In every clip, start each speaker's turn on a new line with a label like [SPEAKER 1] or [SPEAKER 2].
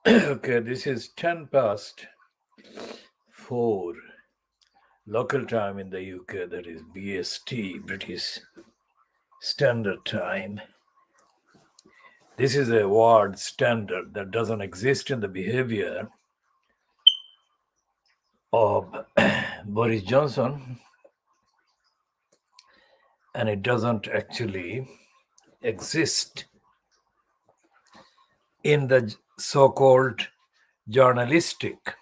[SPEAKER 1] Okay, this is 10 past 4 local time in the UK, that is BST, British Standard Time. This is a word standard that doesn't exist in the behavior of Boris Johnson, and it doesn't actually exist in the so-called journalistic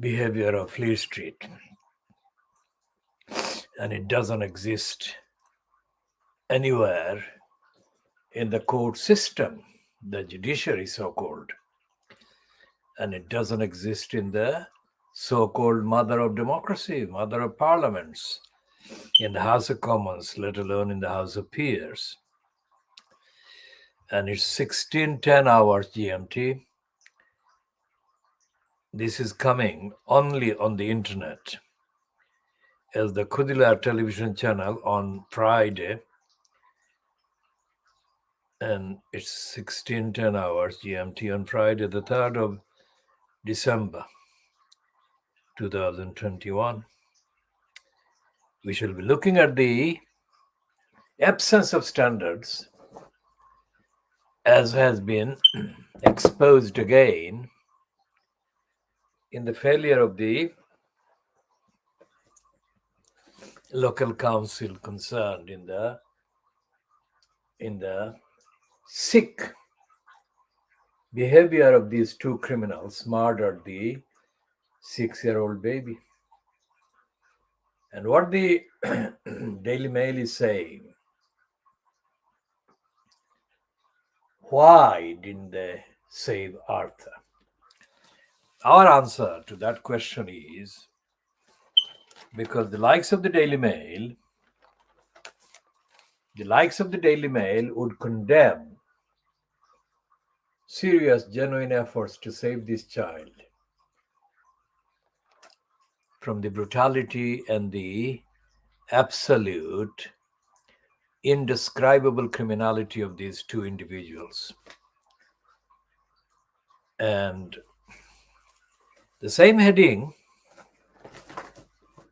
[SPEAKER 1] behavior of Fleet Street, and it doesn't exist anywhere in the court system, the judiciary so-called, and it doesn't exist in the so-called mother of democracy, mother of parliaments, in the House of Commons, let alone in the House of Peers. And it's 16:10 hours GMT. This is coming only on the internet as the KHOODEELAAR television channel on Friday, and it's 16:10 hours GMT on Friday, the 3rd of December 2021. We shall be looking at the absence of standards, as has been exposed again in the failure of the local council concerned in the sick behavior of these two criminals murdered the 6-year-old baby. And what the Daily Mail is saying, why didn't they save Arthur? Our answer to that question is because the likes of the Daily Mail would condemn serious, genuine efforts to save this child from the brutality and the absolute indescribable criminality of these two individuals. And the same heading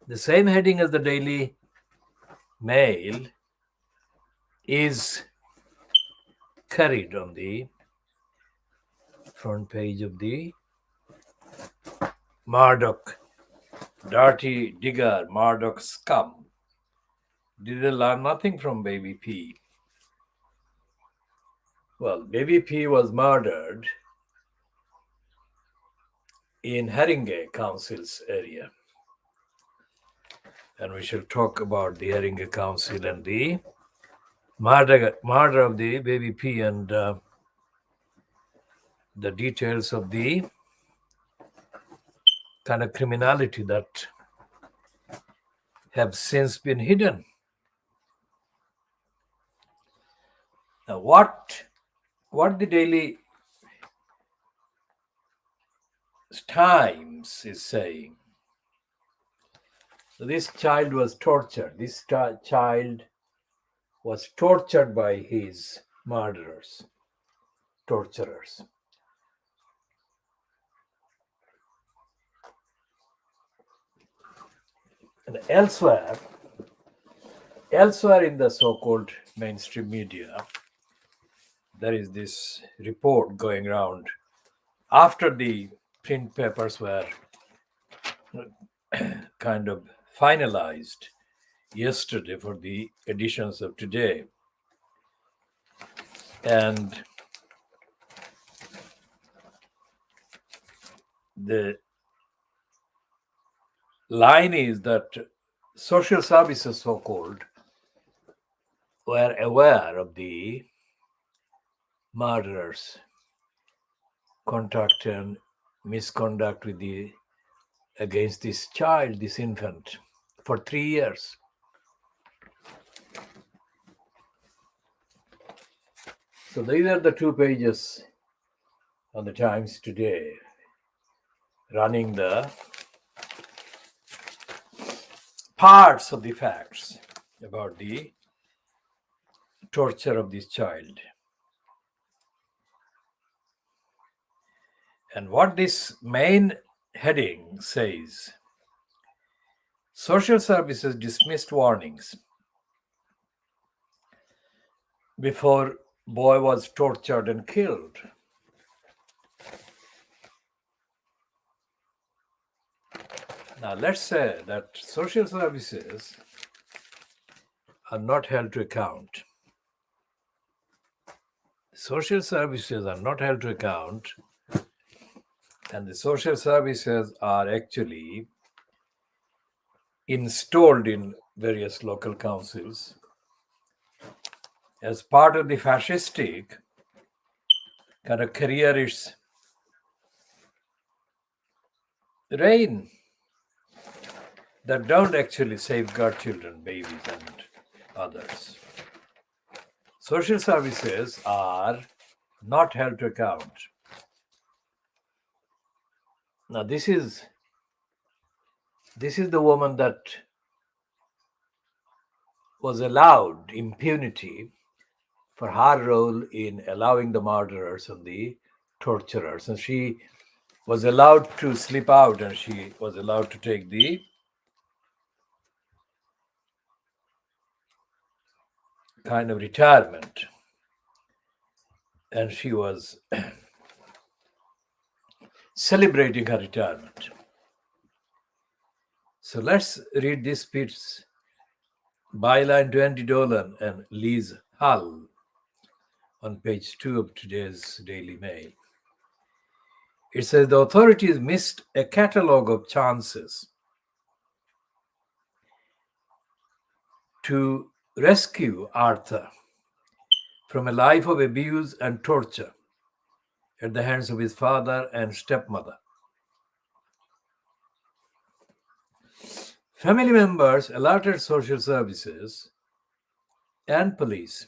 [SPEAKER 1] as the Daily Mail is carried on the front page of the Murdoch, dirty digger, Murdoch scum. Did they learn nothing from Baby P? Well, Baby P was murdered in Haringe Council's area. And we shall talk about the Haringe Council and the murder of the Baby P and the details of the kind of criminality that have since been hidden. Now, what the Daily Times is saying, so this child was tortured. This child was tortured by his torturers. And elsewhere in the so-called mainstream media, there is this report going around after the print papers were kind of finalized yesterday for the editions of today. And the line is that social services, so-called, were aware of the murderers' conduct and misconduct against this child, this infant, for 3 years. So these are the 2 pages on the Times today, running the parts of the facts about the torture of this child. And what this main heading says: social services dismissed warnings before boy was tortured and killed. Now let's say that social services are not held to account. Social services are not held to account, and the social services are actually installed in various local councils as part of the fascistic kind of careerist reign that don't actually safeguard children, babies, and others. Social services are not held to account. Now, this is the woman that was allowed impunity for her role in allowing the murderers and the torturers. And she was allowed to slip out, and she was allowed to take the kind of retirement. And she was celebrating her retirement. So let's read this piece, byline to Andy Dolan and Liz Hull, on page 2 of today's Daily Mail. It says the authorities missed a catalogue of chances to rescue Arthur from a life of abuse and torture at the hands of his father and stepmother. Family members alerted social services and police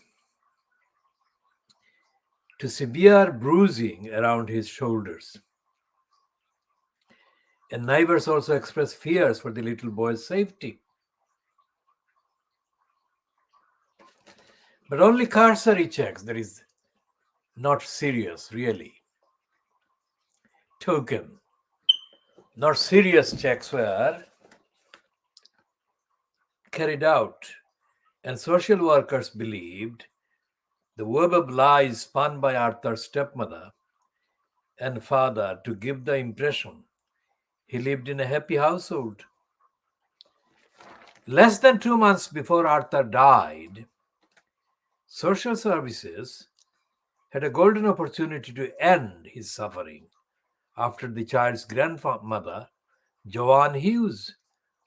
[SPEAKER 1] to severe bruising around his shoulders. And neighbors also expressed fears for the little boy's safety. But only cursory checks, that is not serious, really, token, not serious checks were carried out. And social workers believed the web of lies spun by Arthur's stepmother and father to give the impression he lived in a happy household. Less than 2 months before Arthur died, social services had a golden opportunity to end his suffering after the child's grandmother, Joanne Hughes,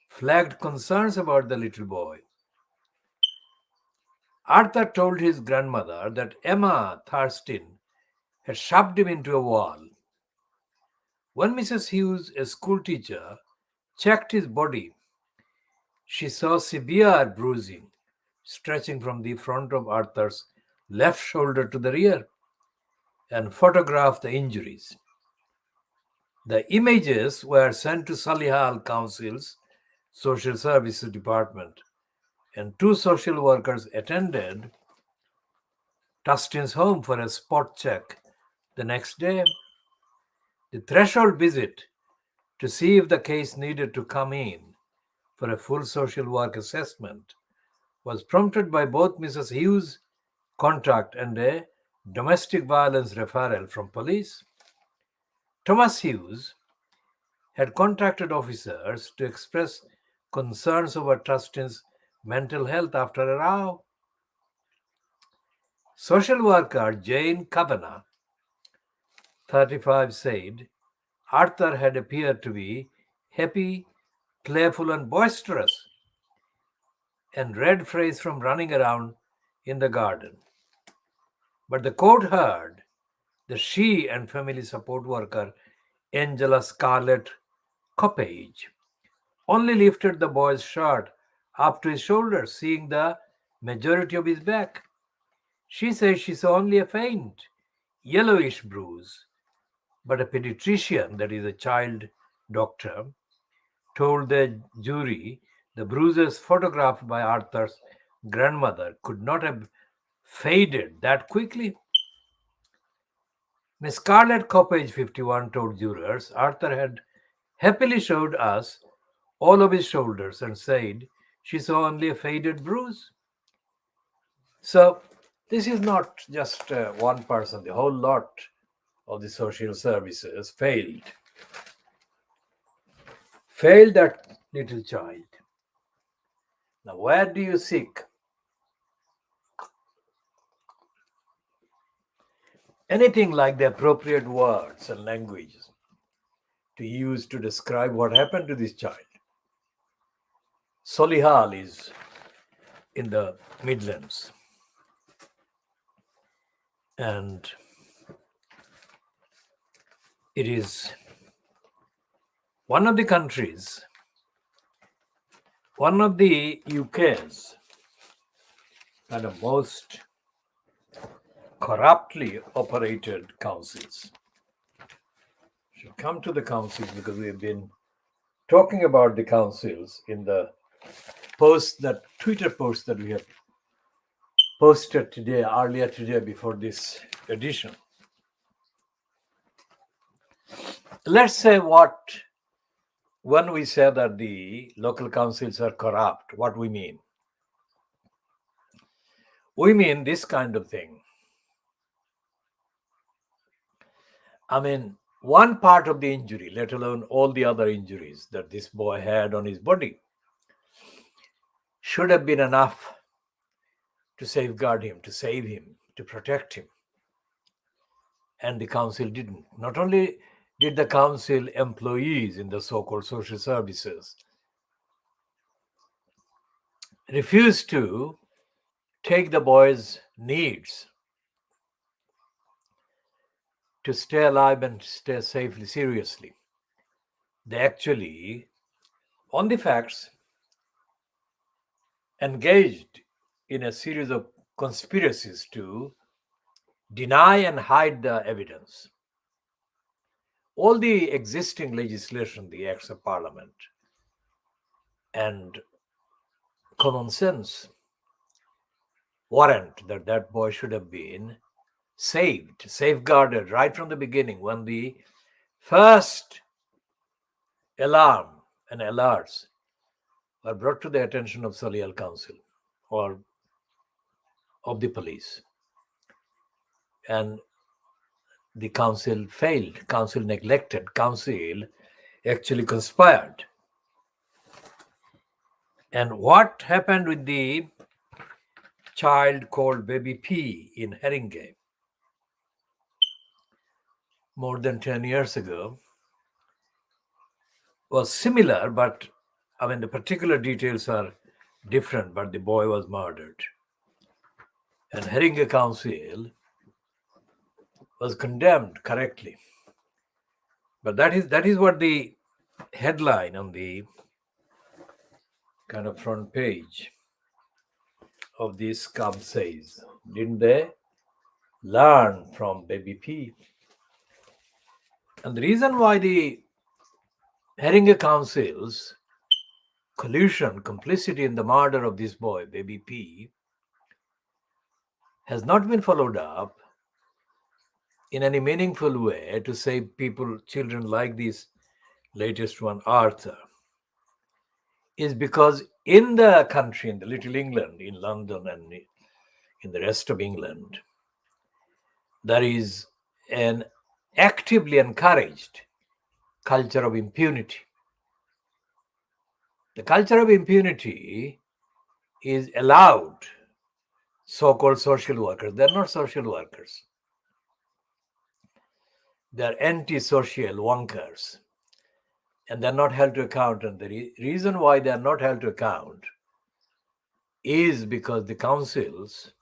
[SPEAKER 1] flagged concerns about the little boy. Arthur told his grandmother that Emma Thurston had shoved him into a wall. When Mrs. Hughes, a schoolteacher, checked his body, she saw severe bruising stretching from the front of Arthur's left shoulder to the rear and photographed the injuries. The images were sent to Solihull Council's Social Services Department, and 2 social workers attended Tustin's home for a spot check the next day. The threshold visit to see if the case needed to come in for a full social work assessment was prompted by both Mrs. Hughes' contact and a domestic violence referral from police. Thomas Hughes had contacted officers to express concerns over Tustin's mental health after a row. Social worker Jane Kavanagh, 35, said Arthur had appeared to be happy, playful, and boisterous, and read phrase from running around in the garden. But the court heard that she and family support worker Angela Scarlett Coppage only lifted the boy's shirt up to his shoulders, seeing the majority of his back. She says she saw only a faint, yellowish bruise, but a pediatrician, that is a child doctor, told the jury the bruises photographed by Arthur's grandmother could not have faded that quickly. Miss Scarlett Coppage, 51, told jurors Arthur had happily showed us all of his shoulders and said she saw only a faded bruise. So this is not just one person, the whole lot of the social services failed that little child. Now, where do you seek anything like the appropriate words and language to use to describe what happened to this child? Solihull is in the Midlands, and it is one of the countries, one of the UK's kind of most corruptly operated councils. Should come to the councils because we've been talking about the councils in the Twitter post that we have posted earlier today before this edition. Let's say when we say that the local councils are corrupt, what we mean. We mean this kind of thing. I mean, one part of the injury, let alone all the other injuries that this boy had on his body, should have been enough to safeguard him, to save him, to protect him. And the council didn't. Not only did the council employees in the so-called social services refuse to take the boy's needs to stay alive and stay safely seriously, they actually, on the facts, engaged in a series of conspiracies to deny and hide the evidence. All the existing legislation, the acts of parliament, and common sense warrant that that boy should have been safeguarded right from the beginning when the first alarm and alerts were brought to the attention of Solihull Council or of the police. And the council failed, council neglected, council actually conspired. And what happened with the child called Baby P in Haringey more than 10 years ago was similar, but I mean, the particular details are different, but the boy was murdered. And Haringey Council was condemned correctly. But that is what the headline on the kind of front page of this scum says. Didn't they learn from Baby P? And the reason why the Haringey Council's collusion, complicity in the murder of this boy, Baby P, has not been followed up in any meaningful way to save people, children like this latest one, Arthur, is because in the country, in the Little England, in London and in the rest of England, there is an actively encouraged culture of impunity. The culture of impunity is allowed so-called social workers. They're not social workers. They're anti-social wonkers. And they're not held to account. And the reason why they're not held to account is because the councils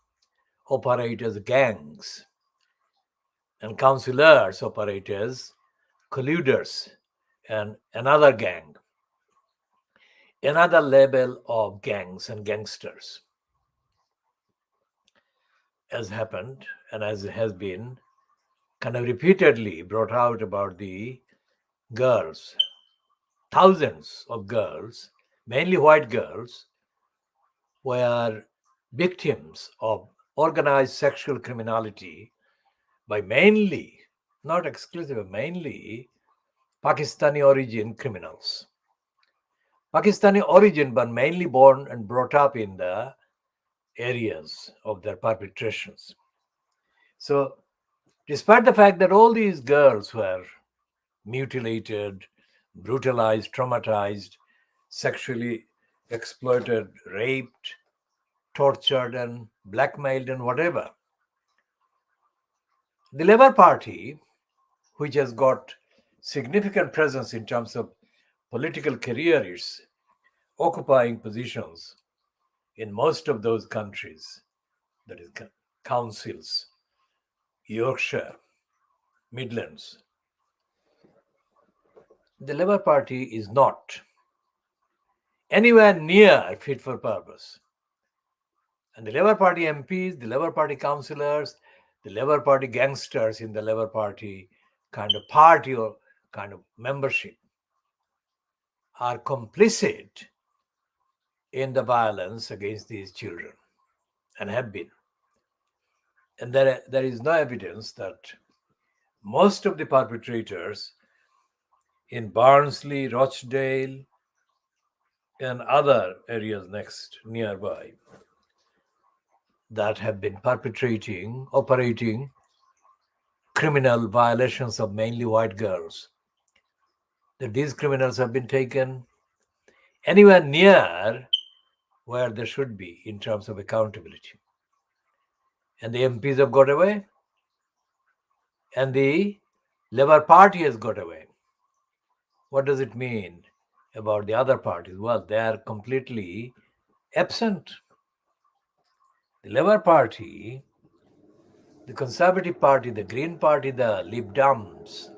[SPEAKER 1] operate as gangs and councillors operate as colluders and another gang, another level of gangs and gangsters, as happened and as has been kind of repeatedly brought out about the girls, thousands of girls, mainly white girls, were victims of organized sexual criminality by mainly not exclusively, mainly Pakistani origin criminals. Pakistani origin, but mainly born and brought up in the areas of their perpetrations. So, despite the fact that all these girls were mutilated, brutalized, traumatized, sexually exploited, raped, tortured, and blackmailed, and whatever, the Labour Party, which has got significant presence in terms of political careers, occupying positions in most of those countries, that is, councils, Yorkshire, Midlands, the Labour Party is not anywhere near fit for purpose. And the Labour Party MPs, the Labour Party councillors, the Labour Party gangsters in the Labour Party kind of party or kind of membership are complicit in the violence against these children and have been. And there is no evidence that most of the perpetrators in Barnsley, Rochdale, and other areas nearby that have been operating criminal violations of mainly white girls, that these criminals have been taken anywhere near where they should be in terms of accountability. And the MPs have got away, and the Labour Party has got away. What does it mean about the other parties? Well, they are completely absent. The Labour Party, the Conservative Party, the Green Party, the Lib Dems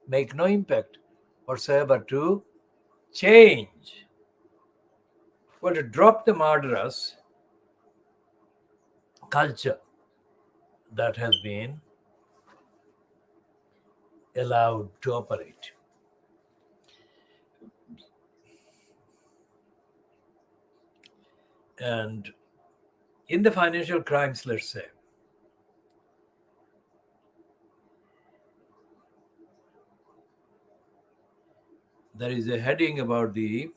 [SPEAKER 1] make no impact whatsoever to change, well, to drop the murderous culture that has been allowed to operate. And in the financial crimes, let's say, there is a heading about the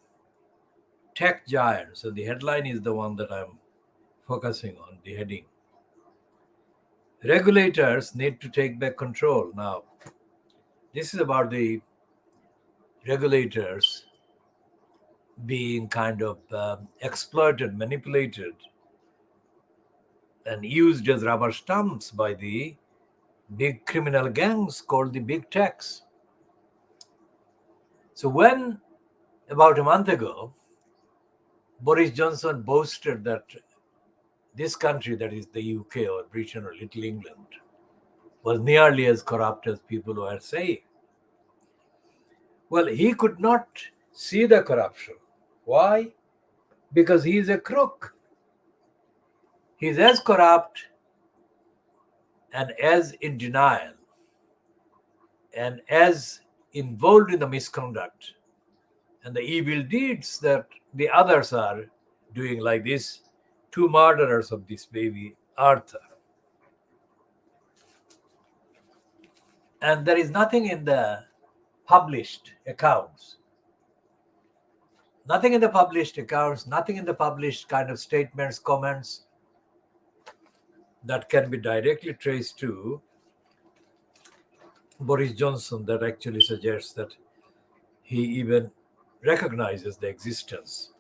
[SPEAKER 1] tech giants. So the headline is the one that I'm focusing on, the heading. Regulators need to take back control. Now, this is about the regulators being kind of exploited, manipulated, and used as rubber stamps by the big criminal gangs called the big techs. So when, about a month ago, Boris Johnson boasted that this country, that is the UK or Britain or Little England, was nearly as corrupt as people were saying. Well, he could not see the corruption. Why? Because he is a crook. He's as corrupt and as in denial and as involved in the misconduct and the evil deeds that the others are doing, like these two murderers of this baby Arthur. And there is nothing in the published accounts, nothing in the published kind of statements, comments that can be directly traced to Boris Johnson that actually suggests that he even recognizes the existence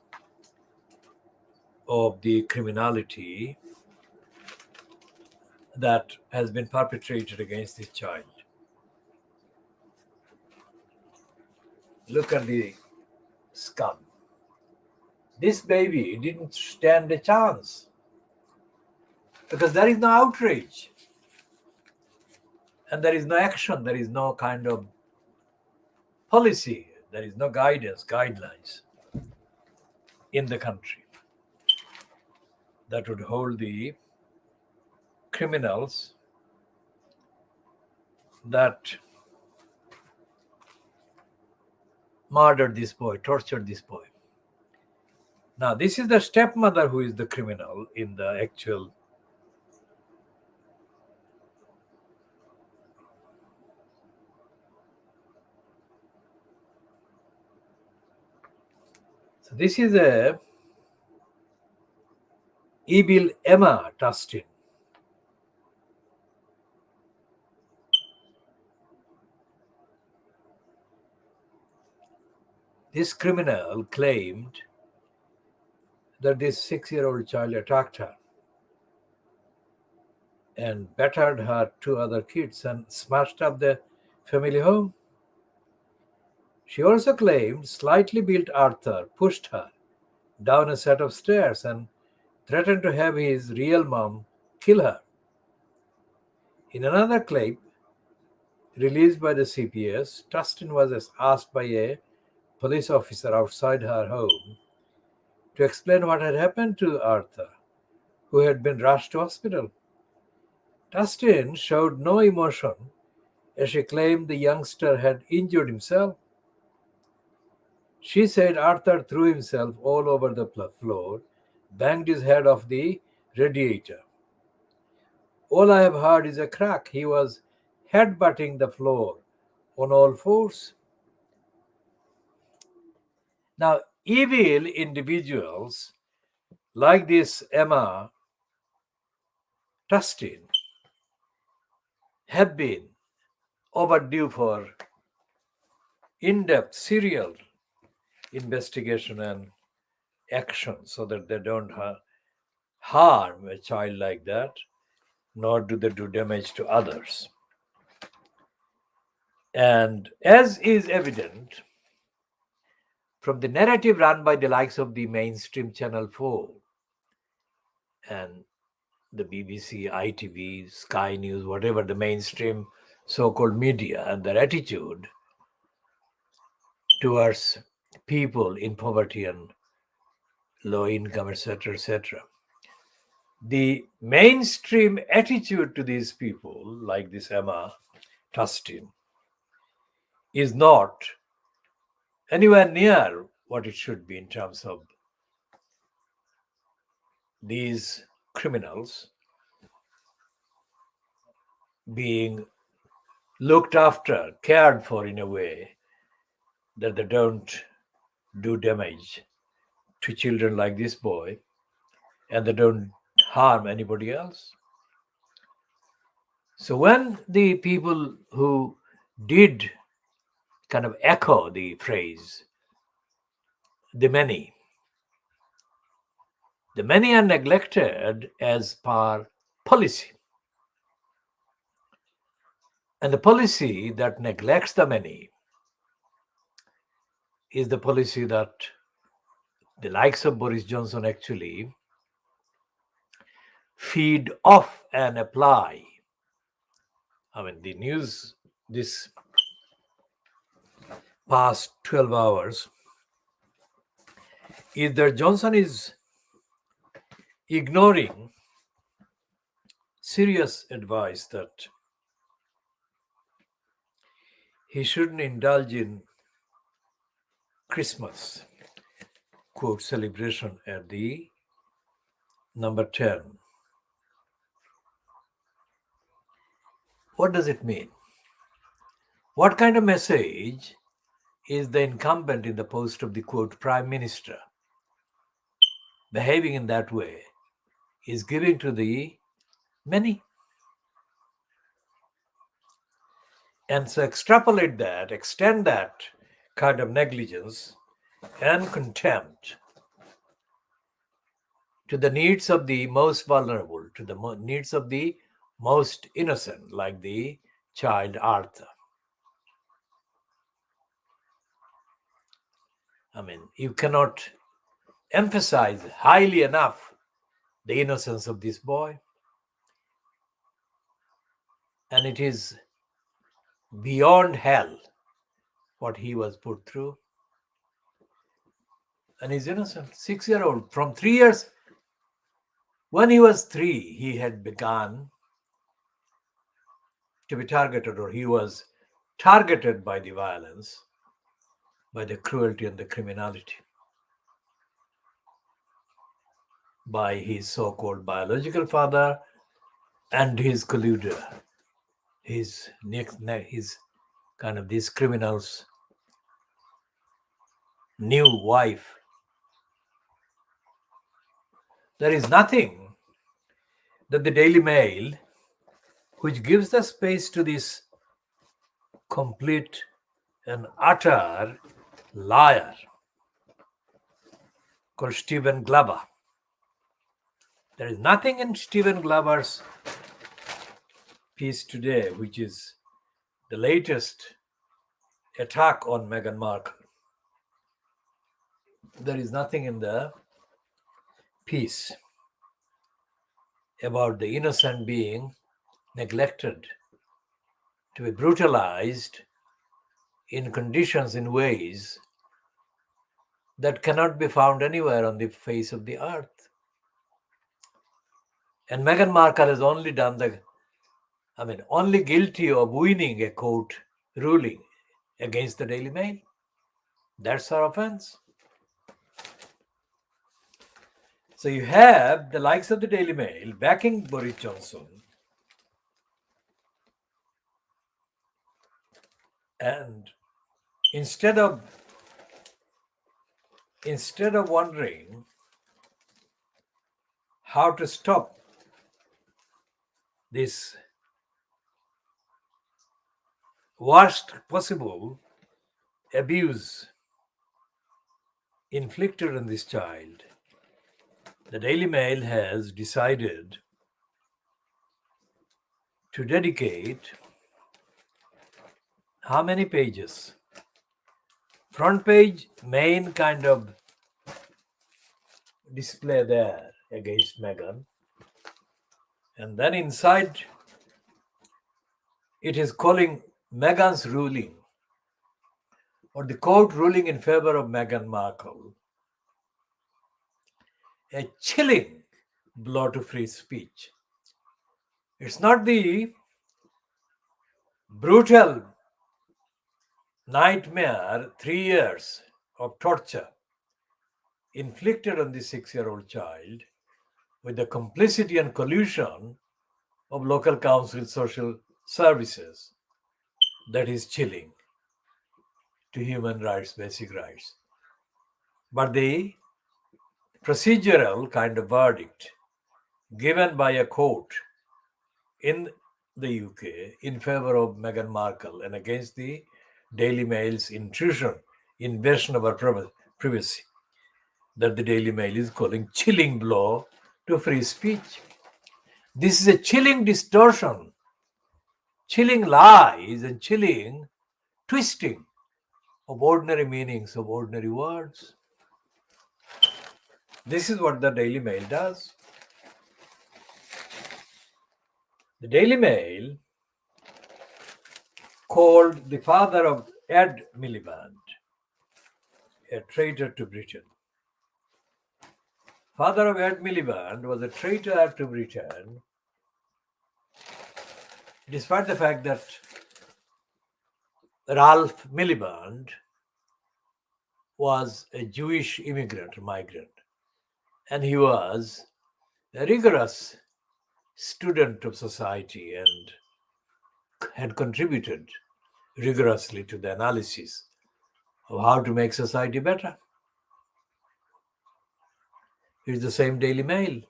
[SPEAKER 1] of the criminality that has been perpetrated against this child. Look at the scum. This baby didn't stand a chance because there is no outrage and there is no action, there is no kind of policy, there is no guidelines in the country that would hold the criminals that murdered this boy, tortured this boy. Now, this is the stepmother who is the criminal in the actual So this is a evil Emma Tustin. This criminal claimed that this 6-year-old child attacked her and battered her two other kids and smashed up the family home. She also claimed slightly built Arthur pushed her down a set of stairs and threatened to have his real mom kill her. In another clip released by the CPS, Tustin was asked by a police officer outside her home to explain what had happened to Arthur, who had been rushed to hospital. Tustin showed no emotion as she claimed the youngster had injured himself. She said Arthur threw himself all over the floor, banged his head off the radiator. All I have heard is a crack. He was headbutting the floor on all fours. Now, evil individuals like this Emma Tustin have been overdue for in-depth serial investigation and action so that they don't harm a child like that, nor do they do damage to others. And as is evident from the narrative run by the likes of the mainstream Channel 4 and the BBC, ITV, Sky News, whatever the mainstream so-called media, and their attitude towards people in poverty and low income, etc., etc. The mainstream attitude to these people, like this Emma Tustin, is not anywhere near what it should be in terms of these criminals being looked after, cared for in a way that they don't do damage to children like this boy and they don't harm anybody else. So when the people who did kind of echo the phrase, the many are neglected as per policy. And the policy that neglects the many is the policy that the likes of Boris Johnson actually feed off and apply. I mean, the news this past 12 hours is that Johnson is ignoring serious advice that he shouldn't indulge in Christmas, quote, celebration at the number 10. What does it mean? What kind of message is the incumbent in the post of the, quote, prime minister behaving in that way is giving to the many? And so extrapolate that, extend that kind of negligence and contempt to the needs of the most vulnerable, to the needs of the most innocent, like the child Arthur. I mean, you cannot emphasize highly enough the innocence of this boy. And it is beyond hell what he was put through. And he's innocent, 6-year-old. From 3 years, when he was 3, he had begun to be targeted, or he was targeted by the violence, by the cruelty and the criminality, by his so-called biological father and his colluder, his kind of these criminals' new wife, There is nothing that the Daily Mail, which gives the space to this complete and utter liar called Stephen Glover. There is nothing in Stephen Glover's piece today, which is the latest attack on Meghan Markle. There is nothing in the piece about the innocent being neglected, to be brutalized in conditions, in ways that cannot be found anywhere on the face of the earth. And Meghan Markle has only only guilty of winning a court ruling against the Daily Mail. That's her offense. So you have the likes of the Daily Mail backing Boris Johnson, and instead of wondering how to stop this worst possible abuse inflicted on this child, the Daily Mail has decided to dedicate how many pages? Front page, main kind of display there against Meghan. And then inside, it is calling Meghan's ruling, or the court ruling in favor of Meghan Markle, a chilling blow to free speech. It's not the brutal nightmare, 3 years of torture inflicted on this 6-year-old child with the complicity and collusion of local council social services, that is chilling to human rights, basic rights. But the procedural kind of verdict given by a court in the UK in favor of Meghan Markle and against the Daily Mail's invasion of our privacy, that the Daily Mail is calling chilling blow to free speech. This is a chilling distortion, chilling lies, and chilling twisting of ordinary meanings of ordinary words. This is what the Daily Mail does. The Daily Mail called the father of Ed Miliband a traitor to Britain. Father of Ed Miliband was a traitor to Britain, despite the fact that Ralph Miliband was a Jewish migrant, and he was a rigorous student of society and had contributed rigorously to the analysis of how to make society better. It's the same Daily Mail.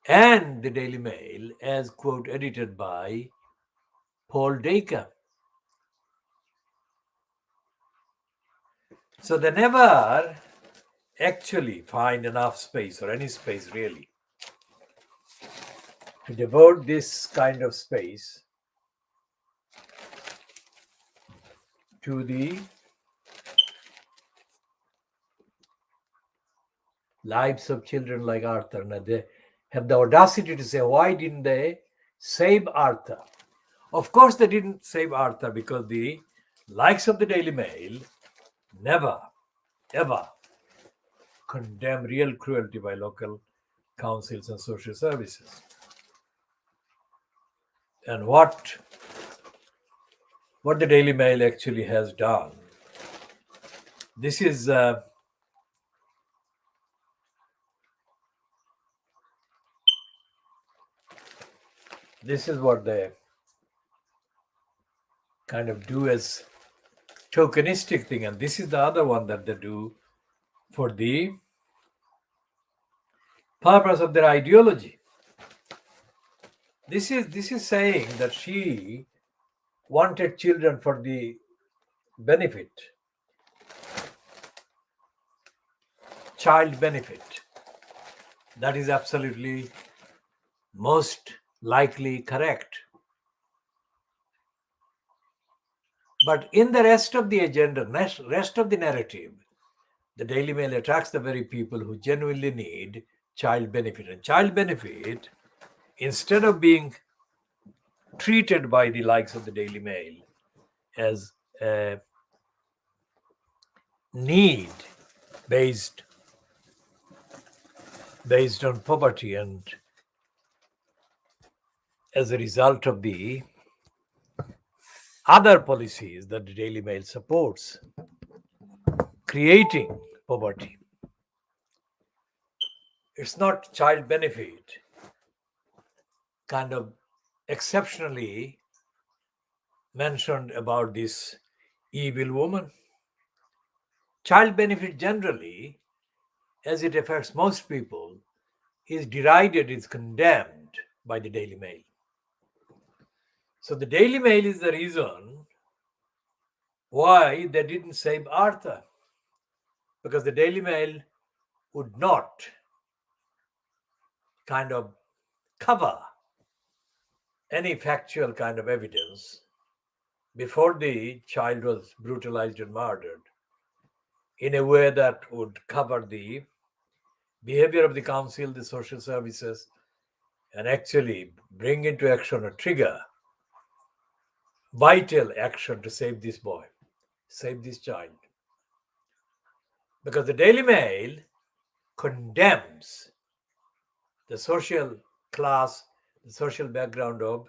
[SPEAKER 1] And the Daily Mail, as quote edited by Paul Dacre. So they never actually find enough space, or any space really, to devote this kind of space to the lives of children like Arthur. And they have the audacity to say, why didn't they save Arthur? Of course they didn't save Arthur because the likes of the Daily Mail never, ever condemn real cruelty by local councils and social services. And what the Daily Mail actually has done, this is what they kind of do as tokenistic thing, and this is the other one that they do for the purpose of their ideology. This is saying that she wanted children for the benefit, child benefit. That is absolutely most likely correct. But in the rest of the agenda, rest of the narrative, the Daily Mail attacks the very people who genuinely need child benefit. And child benefit, instead of being treated by the likes of the Daily Mail as a need based on poverty, and as a result of the other policies that the Daily Mail supports, creating poverty. It's not child benefit kind of exceptionally mentioned about this evil woman. Child benefit generally, as it affects most people, is derided, is condemned by the Daily Mail. So the Daily Mail is the reason why they didn't save Arthur, because the Daily Mail would not kind of cover any factual kind of evidence before the child was brutalized and murdered in a way that would cover the behavior of the council, the social services, and actually bring into action or trigger vital action to save this boy, save this child. Because the Daily Mail condemns the social class, the social background of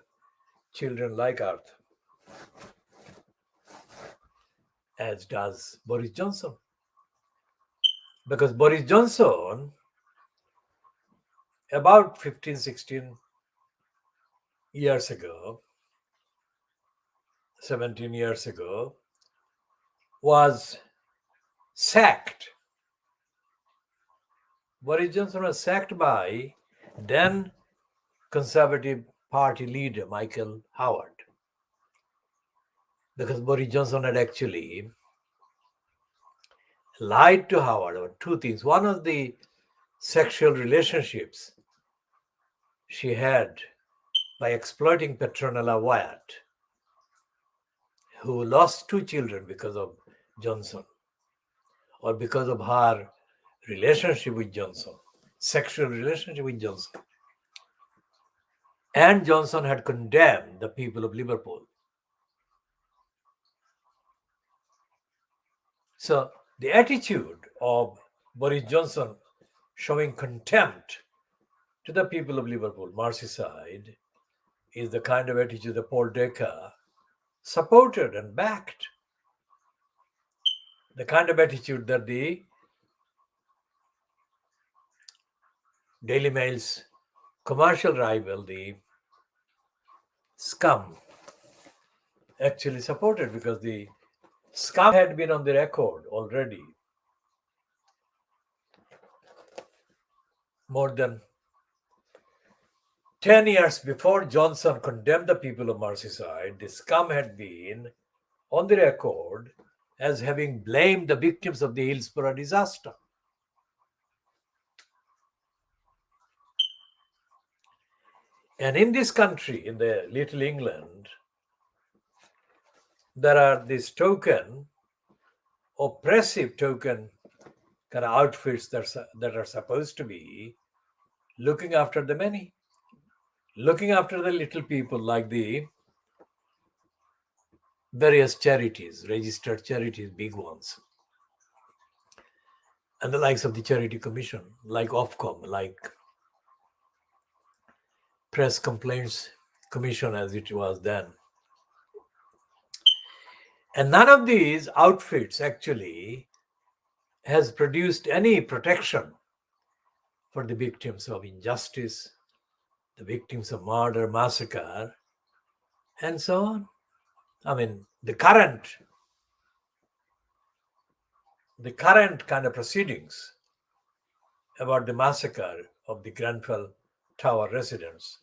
[SPEAKER 1] children like Arthur, as does Boris Johnson. Because Boris Johnson, about 15, 16 years ago, 17 years ago, was sacked. Boris Johnson was sacked by then Conservative Party leader Michael Howard, because Boris Johnson had actually lied to Howard about two things. One was the sexual relationships she had by exploiting Petronella Wyatt, who lost two children because of Johnson, or because of her relationship with Johnson, sexual relationship with Johnson. And Johnson had condemned the people of Liverpool. So the attitude of Boris Johnson showing contempt to the people of Liverpool, Merseyside, is the kind of attitude that Paul Decker supported and backed. The kind of attitude that the Daily Mail's commercial rival, the Scum, actually supported, because the Scum had been on the record already more than 10 years before Johnson condemned the people of Merseyside. The Scum had been on the record as having blamed the victims of the Hillsborough disaster. And in this country, in the Little England, there are these token, oppressive token kind of outfits that are supposed to be looking after the many, looking after the little people, like the various charities, registered charities, big ones, and the likes of the Charity Commission, like Ofcom, like Press Complaints Commission as it was then. And none of these outfits actually has produced any protection for the victims of injustice, the victims of murder, massacre, and so on. I mean, the current kind of proceedings about the massacre of the Grenfell Tower residence.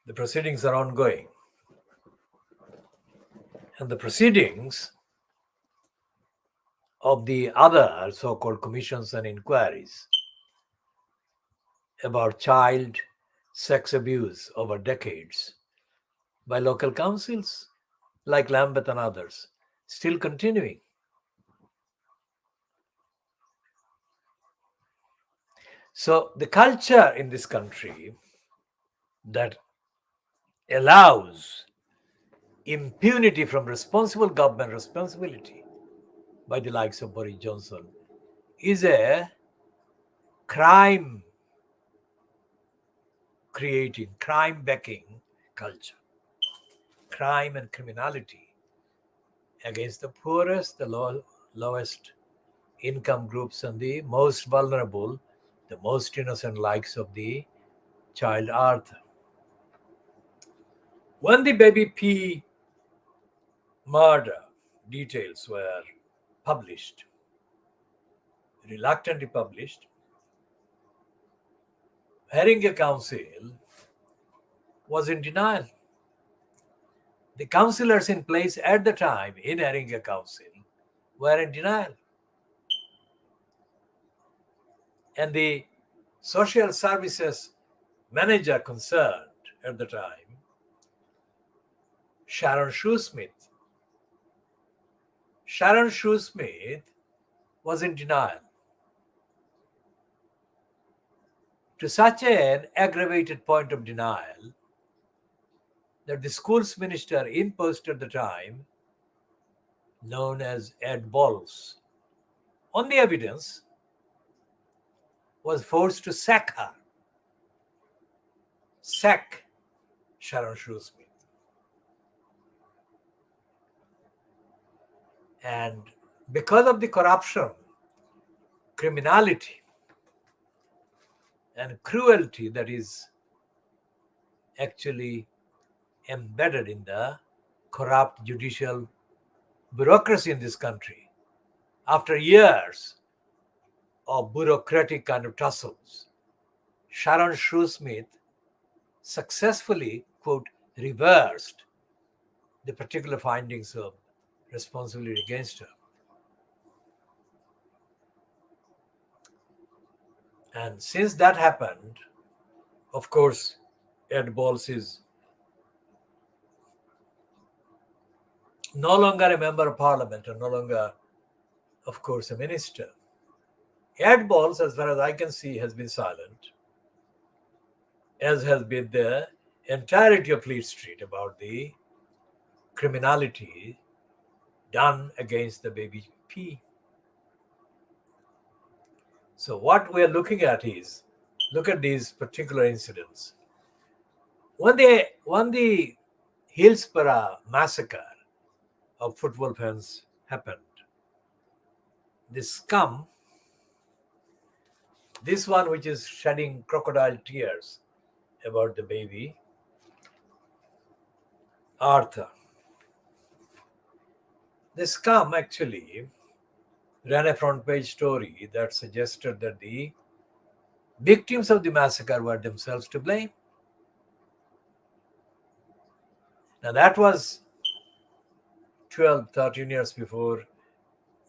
[SPEAKER 1] The proceedings are ongoing. And the proceedings of the other so-called commissions and inquiries about child sex abuse over decades by local councils like Lambeth and others still continuing. So the culture in this country that allows impunity from responsible government responsibility by the likes of Boris Johnson is a crime creating, crime backing culture. Crime and criminality against the poorest, the lowest income groups, and the most vulnerable, the most innocent likes of the child Arthur. When the baby P murder details were published, reluctantly published, Haringa Council was in denial. The councillors in place at the time in Haringa Council were in denial. And the social services manager concerned at the time, Sharon Shoesmith was in denial. To such an aggravated point of denial that the schools minister in post at the time, known as Ed Balls, on the evidence, was forced to sack Sharon Shoesmith. And because of the corruption, criminality, and cruelty that is actually embedded in the corrupt judicial bureaucracy in this country, after years of bureaucratic kind of tussles, Sharon Shoesmith successfully, quote, reversed the particular findings of responsibility against her. And since that happened, of course, Ed Balls is no longer a member of parliament and no longer, of course, a minister. Ed Balls, as far as I can see, has been silent, as has been the entirety of Fleet Street about the criminality done against the baby P. So what we are looking at is, look at these particular incidents. When the Hillsborough massacre of football fans happened, the scum, this one which is shedding crocodile tears about the baby Arthur, the scum actually ran a front page story that suggested that the victims of the massacre were themselves to blame. Now that was 12, 13 years before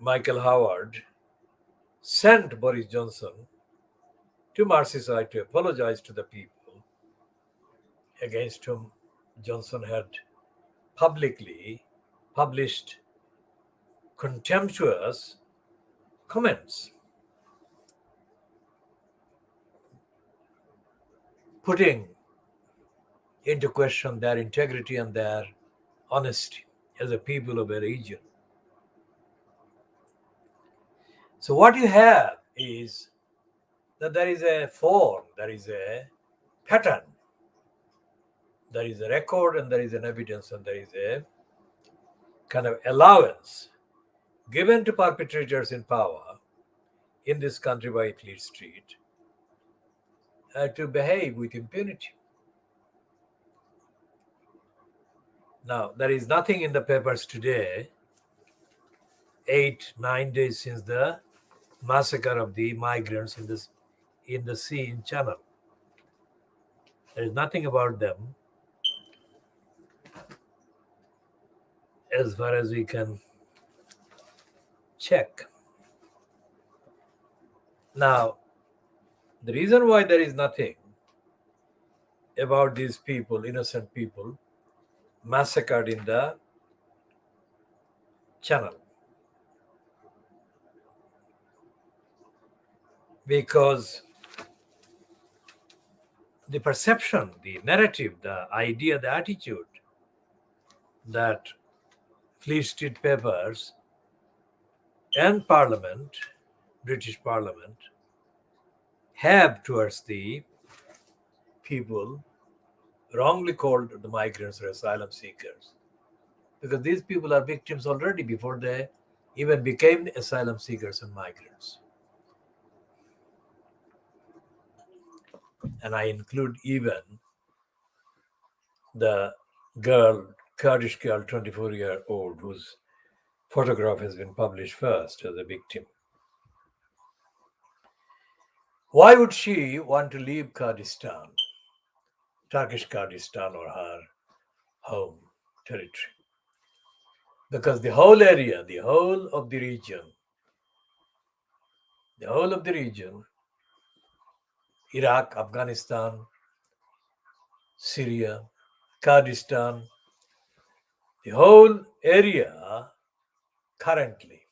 [SPEAKER 1] Michael Howard sent Boris Johnson to Merseyside to apologize to the people against whom Johnson had publicly published contemptuous comments, putting into question their integrity and their honesty as a people of a region. So what you have is that there is a form, there is a pattern, there is a record, and there is an evidence, and there is a kind of allowance given to perpetrators in power in this country by Fleet Street to behave with impunity. Now, there is nothing in the papers today, 8-9 days since the massacre of the migrants in the sea in Channel. There is nothing about them as far as we can check. Now, the reason why there is nothing about these people, innocent people, massacred in the channel, because the perception, the narrative, the idea, the attitude that Fleet Street Papers and Parliament, British Parliament, have towards the people wrongly called the migrants or asylum seekers, because these people are victims already before they even became asylum seekers and migrants. And I include even the girl, Kurdish girl, 24-year-old, whose photograph has been published first as a victim. Why would she want to leave Kurdistan, Turkish Kurdistan, or her home territory? Because the whole area, the whole of the region, Iraq, Afghanistan, Syria, Kurdistan, the whole area currently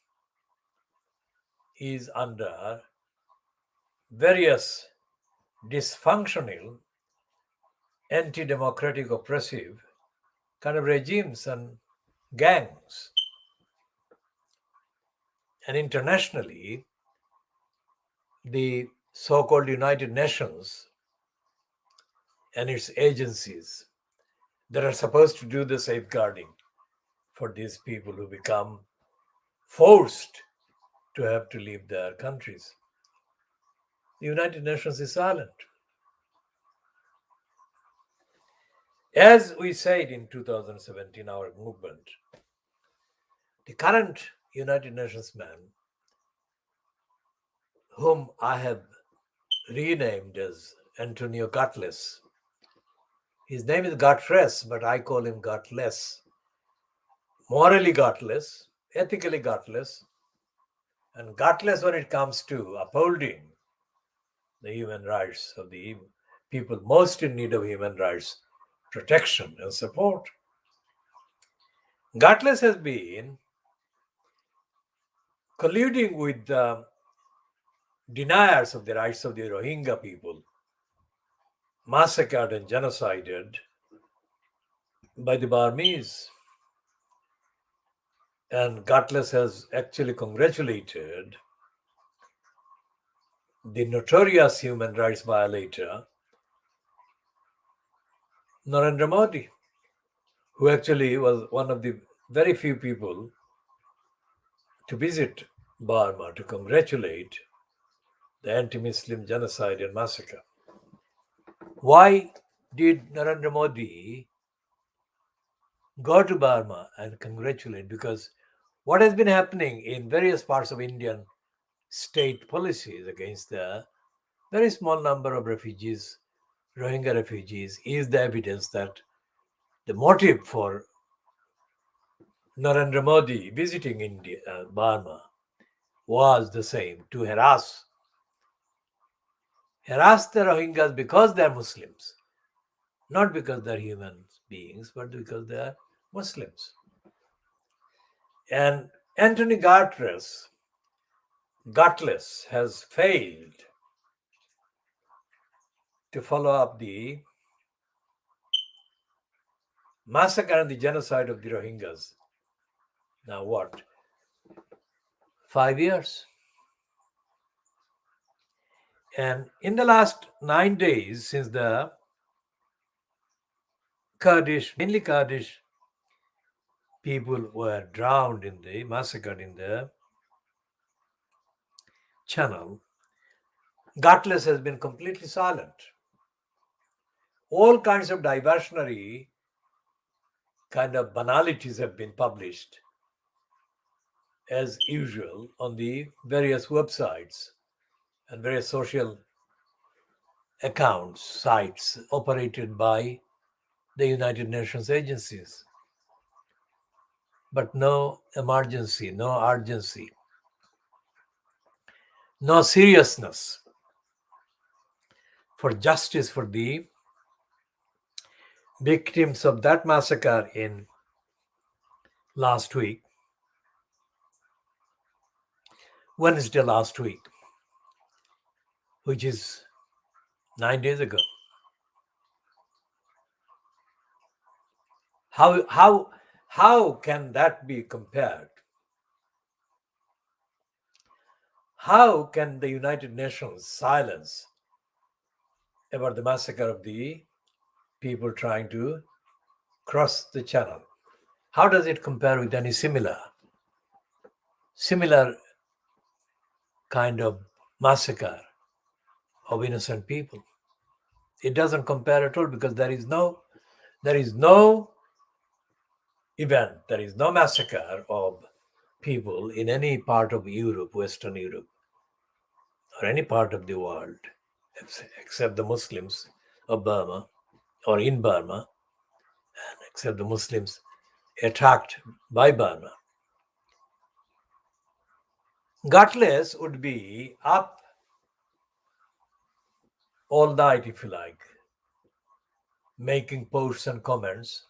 [SPEAKER 1] is under various dysfunctional, anti-democratic, oppressive kind of regimes and gangs. And internationally, the so-called United Nations and its agencies that are supposed to do the safeguarding for these people who become forced to have to leave their countries. The United Nations is silent. As we said in 2017, our movement, the current United Nations man, whom I have renamed as Antonio Gutless, his name is Gutless, but I call him Gutless. Morally gutless, ethically gutless, and gutless when it comes to upholding the human rights of the people most in need of human rights protection and support. Gutless has been colluding with the deniers of the rights of the Rohingya people, massacred and genocided by the Burmese. And Gutless has actually congratulated the notorious human rights violator, Narendra Modi, who actually was one of the very few people to visit Burma to congratulate the anti-Muslim genocide and massacre. Why did Narendra Modi go to Burma and congratulate? Because what has been happening in various parts of Indian state policies against the very small number of refugees, Rohingya refugees, is the evidence that the motive for Narendra Modi visiting India, Burma, was the same: to harass the Rohingyas because they are Muslims, not because they are human beings, but because they are Muslims. And Anthony Gutless has failed to follow up the massacre and the genocide of the Rohingyas. Now what? 5 years. And in the last 9 days, since the mainly Kurdish people were drowned in the massacre in the channel, Gutless has been completely silent. All kinds of diversionary kind of banalities have been published as usual on the various websites and various social accounts, sites operated by the United Nations agencies. But no emergency, no urgency, no seriousness for justice for the victims of that massacre in last week, Wednesday last week, which is 9 days ago. How can that be compared? How can the United Nations silence about the massacre of the people trying to cross the channel? How does it compare with any similar kind of massacre of innocent people? It doesn't compare at all, because there is no event, there is no massacre of people in any part of Europe, Western Europe, or any part of the world, except the Muslims of Burma or in Burma, and except the Muslims attacked by Burma. Gutless would be up all night, if you like, making posts and comments,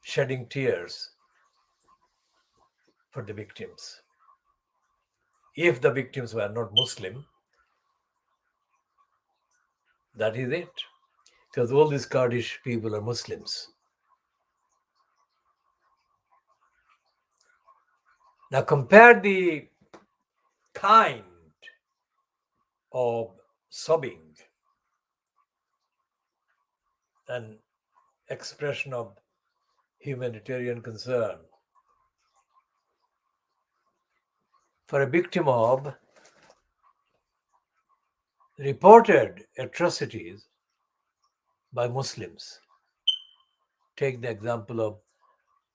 [SPEAKER 1] shedding tears for the victims. If the victims were not Muslim, that is it. Because all these Kurdish people are Muslims. Now compare the kind of sobbing and expression of humanitarian concern for a victim of reported atrocities by Muslims. Take the example of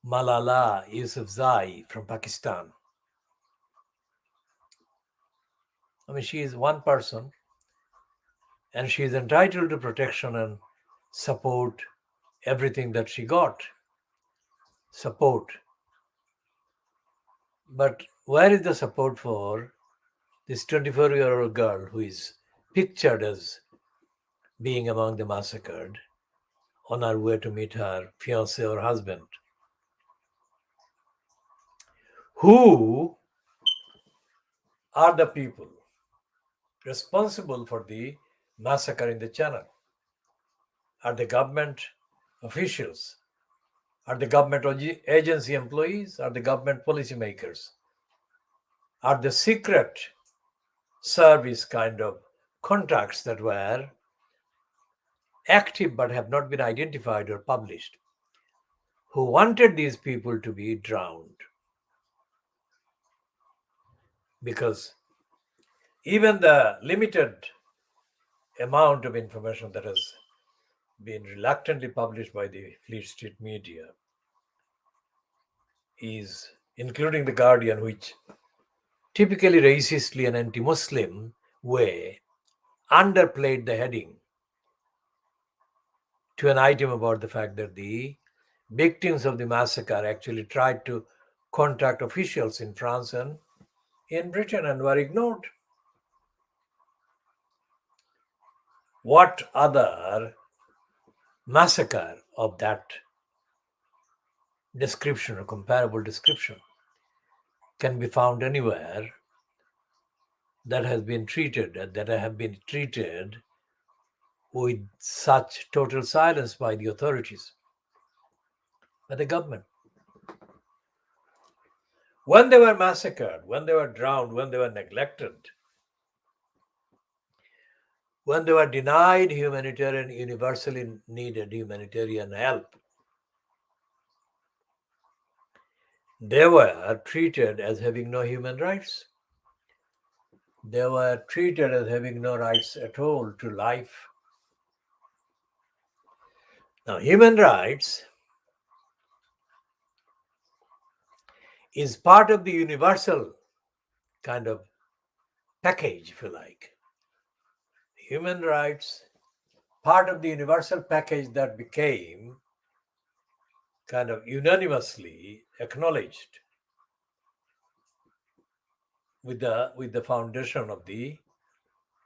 [SPEAKER 1] Malala Yousafzai from Pakistan. I mean, she is one person and she is entitled to protection and support, everything that she got. Support. But where is the support for this 24-year-old girl who is pictured as being among the massacred on her way to meet her fiancé or husband? Who are the people responsible for the massacre in the channel? Are the government officials? Are the government agency employees? Are the government policymakers? Are the secret service kind of contacts that were active but have not been identified or published, who wanted these people to be drowned? Because even the limited amount of information that has been reluctantly published by the Fleet Street media is, including the Guardian, which typically racistly and anti-Muslim way underplayed the heading to an item about the fact that the victims of the massacre actually tried to contact officials in France and in Britain and were ignored. What other massacre of that description or comparable description can be found anywhere that have been treated with such total silence by the authorities, by the government? When they were massacred, when they were drowned, when they were neglected, when they were denied universally needed humanitarian help, they were treated as having no human rights. They were treated as having no rights at all to life. Now, human rights is part of the universal kind of package, if you like, human rights, part of the universal package that became kind of unanimously acknowledged with the foundation of the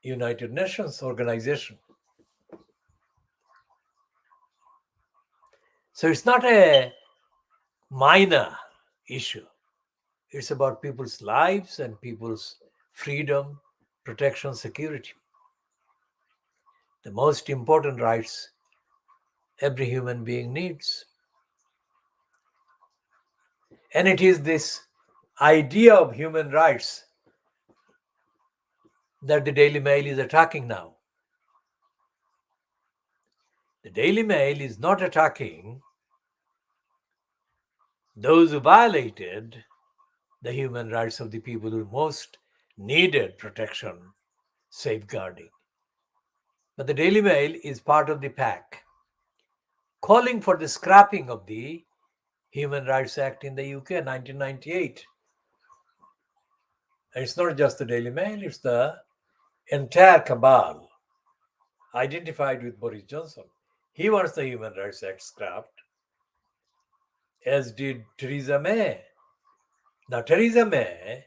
[SPEAKER 1] United Nations organization. So it's not a minor issue. It's about people's lives and people's freedom, protection, security. The most important rights every human being needs. And it is this idea of human rights that the Daily Mail is attacking now. The Daily Mail is not attacking those who violated the human rights of the people who most needed protection, safeguarding. But the Daily Mail is part of the pack, calling for the scrapping of the Human Rights Act in the UK 1998. And it's not just the Daily Mail, it's the entire cabal identified with Boris Johnson. He wants the Human Rights Act scrapped, as did Theresa May. Now, Theresa May,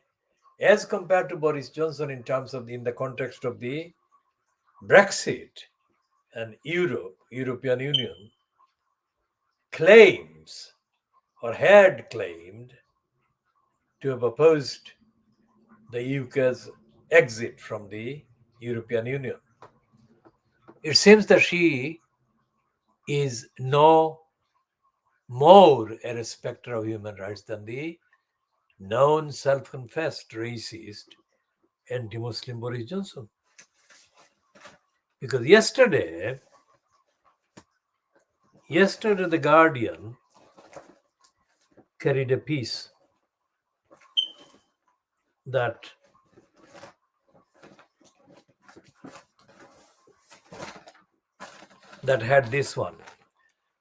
[SPEAKER 1] as compared to Boris Johnson in terms of in the context of the Brexit and European Union, claims or had claimed to have opposed the UK's exit from the European Union. It seems that she is no more a respecter of human rights than the known self-confessed racist anti-Muslim Boris Johnson. Because yesterday the Guardian carried a piece that had this one.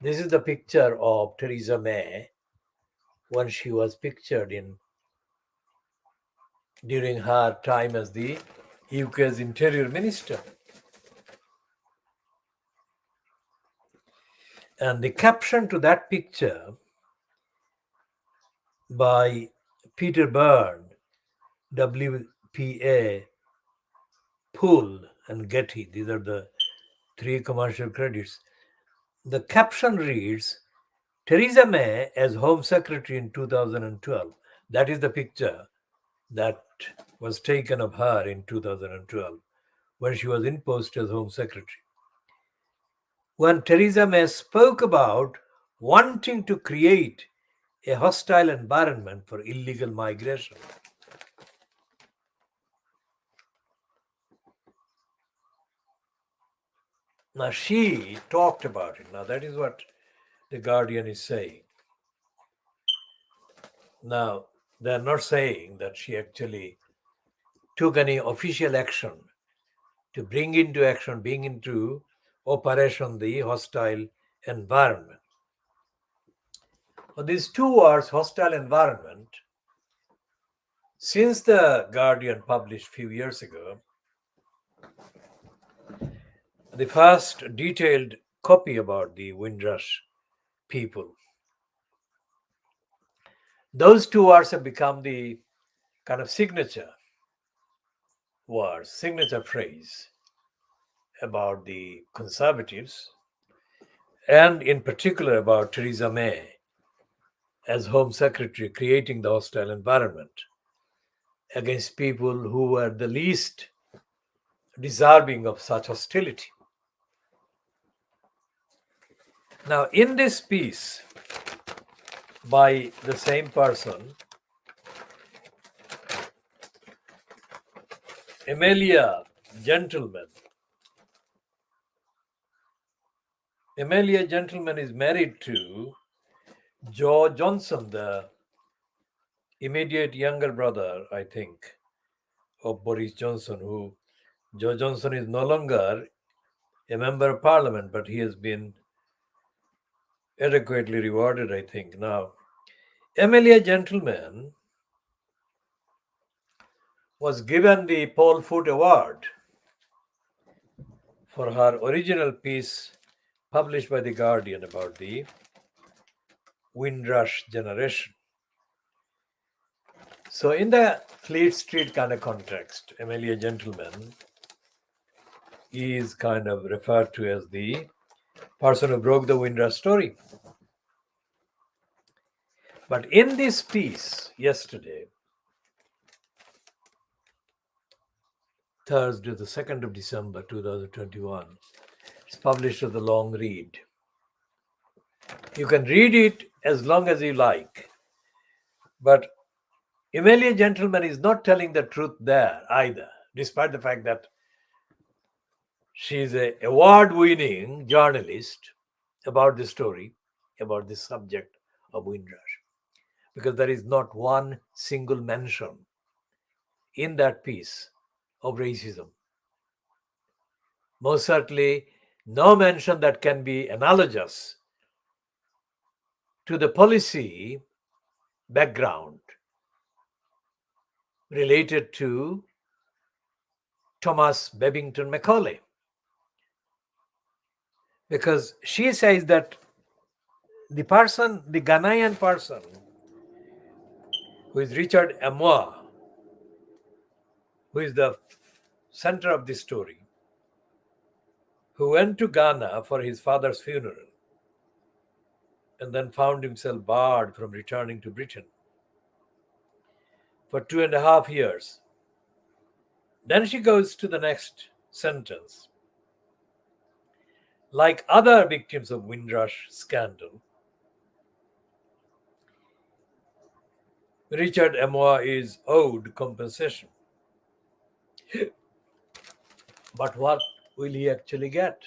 [SPEAKER 1] This is the picture of Theresa May when she was pictured during her time as the UK's Interior Minister. And the caption to that picture by Peter Byrne, WPA, Poole, and Getty, these are the three commercial credits. The caption reads, Theresa May as Home Secretary in 2012. That is the picture that was taken of her in 2012 when she was in post as Home Secretary. When Theresa May spoke about wanting to create a hostile environment for illegal migration. Now, she talked about it. Now, that is what the Guardian is saying. Now, they're not saying that she actually took any official action to bring into operation the hostile environment. But these two words, hostile environment, since the Guardian published a few years ago, the first detailed copy about the Windrush people, those two words have become the kind of signature words, signature phrase about the Conservatives, and in particular about Theresa May as Home Secretary, creating the hostile environment against people who were the least deserving of such hostility. Now, in this piece by the same person, Emilia Gentleman is married to Joe Johnson, the immediate younger brother, I think, of Boris Johnson, who Joe Johnson is no longer a member of parliament, but he has been adequately rewarded, I think. Now, Emilia Gentleman was given the Paul Foot Award for her original piece published by The Guardian about the Windrush generation. So, in the Fleet Street kind of context, Amelia Gentleman is kind of referred to as the person who broke the Windrush story. But in this piece yesterday, Thursday, the 2nd of December 2021, it's published as a long read. You can read it as long as you like, but Amelia Gentleman is not telling the truth there either, despite the fact that she is an award-winning journalist about this story, about this subject of Windrush, because there is not one single mention in that piece of racism. Most certainly, no mention that can be analogous to the policy background related to Thomas Babington Macaulay. Because she says that the Ghanaian person, who is Richard Amoah, who is the center of this story, who went to Ghana for his father's funeral and then found himself barred from returning to Britain for 2.5 years. Then she goes to the next sentence. Like other victims of Windrush scandal, Richard Amoah is owed compensation. But what will he actually get?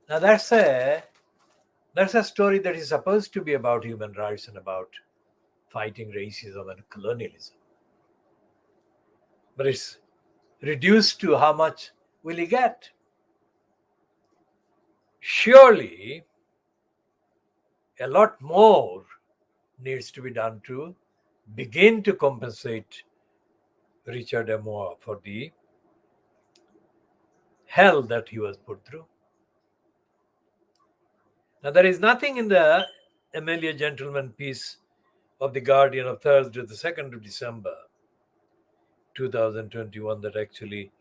[SPEAKER 1] Now that's a story that is supposed to be about human rights and about fighting racism and colonialism. But it's reduced to how much will he get? Surely a lot more needs to be done to begin to compensate Richard Amoah for the hell that he was put through. Now, there is nothing in the Amelia Gentleman piece of The Guardian of Thursday, the 2nd of December 2021, that actually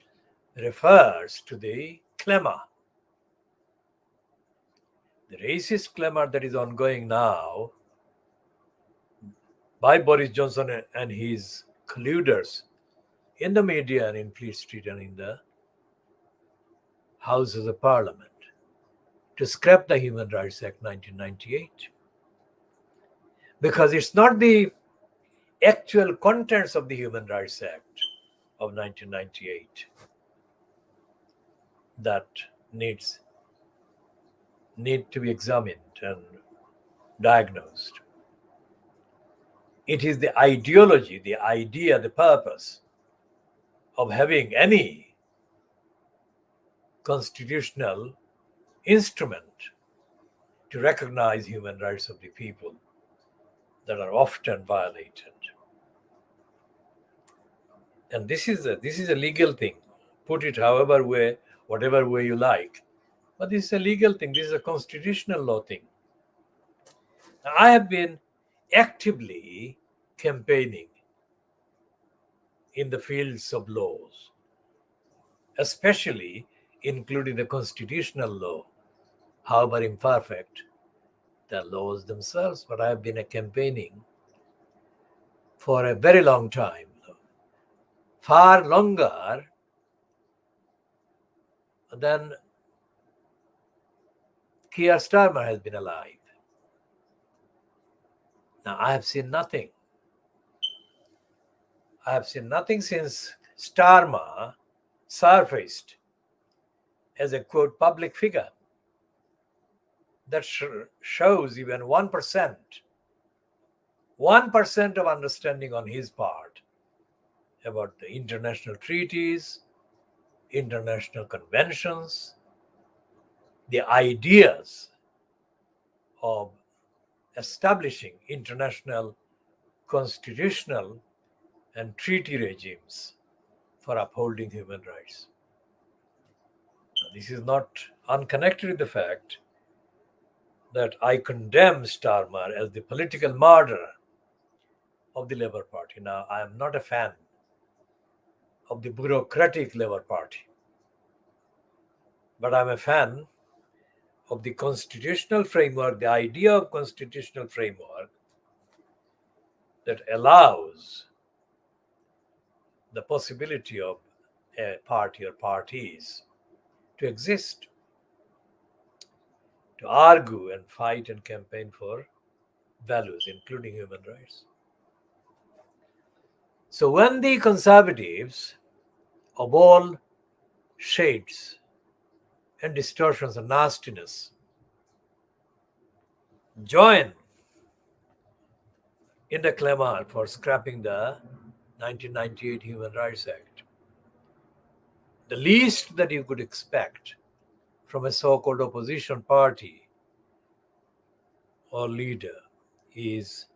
[SPEAKER 1] refers to the clamor, the racist clamor that is ongoing now by Boris Johnson and his colluders in the media and in Fleet Street and in the Houses of Parliament to scrap the Human Rights Act 1998. Because it's not the actual contents of the Human Rights Act of 1998 that need to be examined and diagnosed. It is the ideology, the idea, the purpose of having any constitutional instrument to recognize human rights of the people that are often violated. And this is a legal thing. Put it however way, whatever way you like. But this is a legal thing. This is a constitutional law thing. Now, I have been actively campaigning in the fields of laws, especially including the constitutional law, however imperfect the laws themselves. But I have been campaigning for a very long time, far longer than Keir Starmer has been alive. Now, I have seen nothing. I have seen nothing since Starmer surfaced as a, quote, public figure that shows even 1% of understanding on his part about the international treaties, international conventions, the ideas of establishing international constitutional and treaty regimes for upholding human rights. This is not unconnected with the fact that I condemn Starmer as the political murderer of the Labour Party. Now, I am not a fan of the bureaucratic Labour Party, but I'm a fan of the constitutional framework, the idea of constitutional framework that allows the possibility of a party or parties to exist, to argue and fight and campaign for values, including human rights. So when the conservatives of all shades and distortions and nastiness join in the clamor for scrapping the 1998 Human Rights Act, the least that you could expect from a so-called opposition party or leader is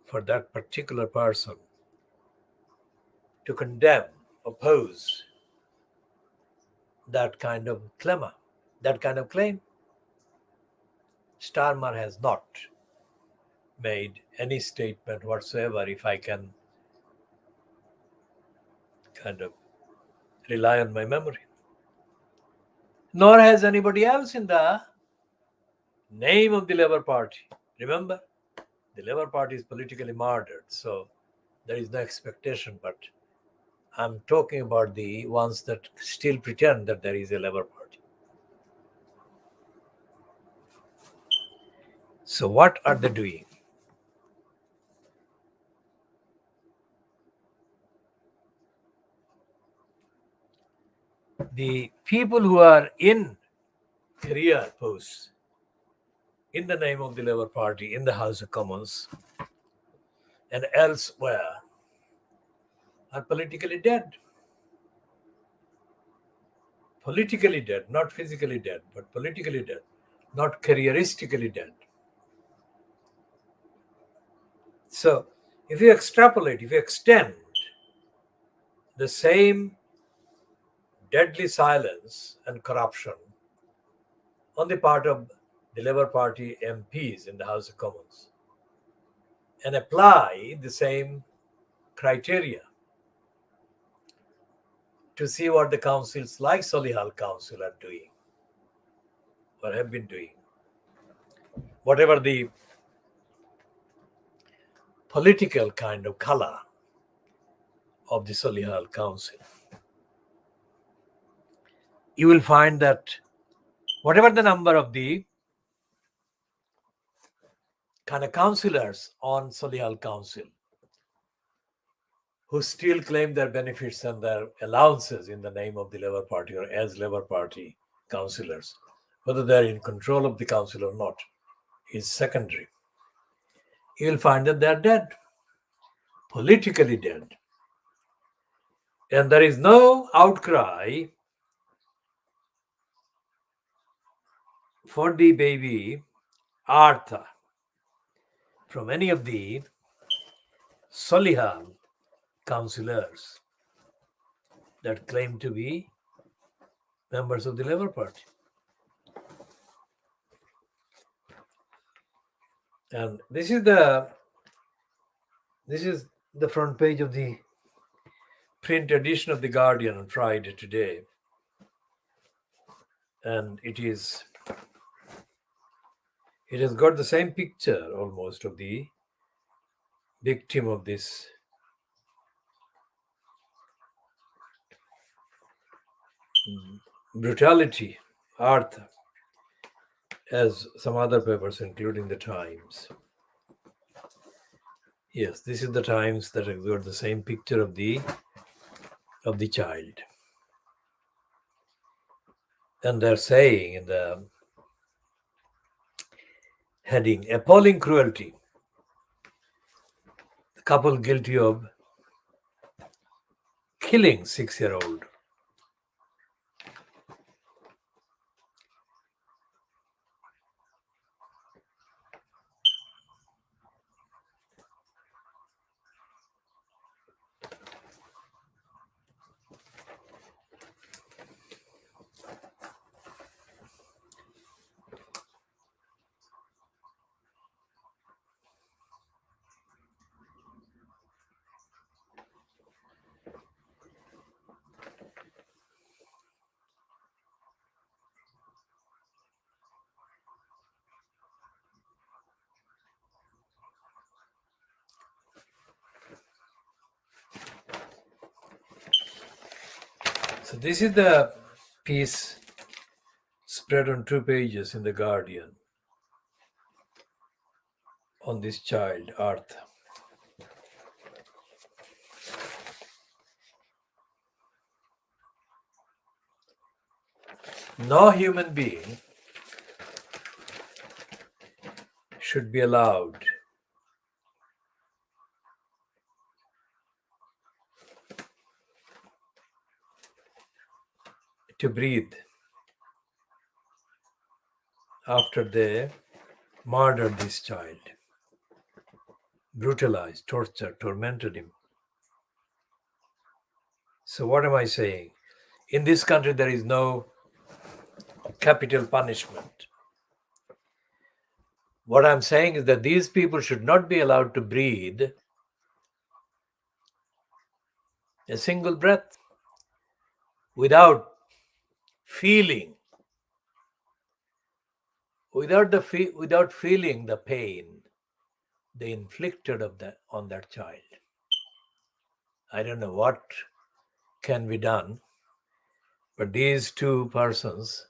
[SPEAKER 1] for that particular person to condemn, oppose that kind of clamor, that kind of claim. Starmer has not made any statement whatsoever, if I can kind of rely on my memory. Nor has anybody else in the name of the Labour Party. Remember, the Labour Party is politically murdered, so there is no expectation, but I'm talking about the ones that still pretend that there is a Labour Party. So what are they doing? The people who are in career posts in the name of the Labour Party in the House of Commons and elsewhere are politically dead. Politically dead, not physically dead, but politically dead, not careeristically dead. So if you extrapolate, if you extend the same deadly silence and corruption on the part of the Labour Party MPs in the House of Commons and apply the same criteria to see what the councils like Solihull Council are doing or have been doing, whatever the political kind of color of the Solihull Council, you will find that whatever the number of the kind of councillors on Solihull Council who still claim their benefits and their allowances in the name of the Labour Party or as Labour Party councillors, whether they're in control of the council or not, is secondary. You will find that they're dead, politically dead. And there is no outcry for the baby Artha from any of the Solihull councillors that claim to be members of the Labour Party. And this is the front page of the print edition of the Guardian on Friday today. And it has got the same picture almost of the victim of this brutality, Artha, as some other papers, including the Times. Yes, this is the Times that have got the same picture of the child. And they're saying in the heading, appalling cruelty. The couple guilty of killing 6-year-old. This is the piece spread on 2 pages in The Guardian on this child, Arth. No human being should be allowed to breathe after they murdered this child, brutalized, tortured, tormented him. So what am I saying? In this country, there is no capital punishment. What I'm saying is that these people should not be allowed to breathe a single breath without feeling, without feeling the pain they inflicted on that child. I don't know what can be done, but these 2 persons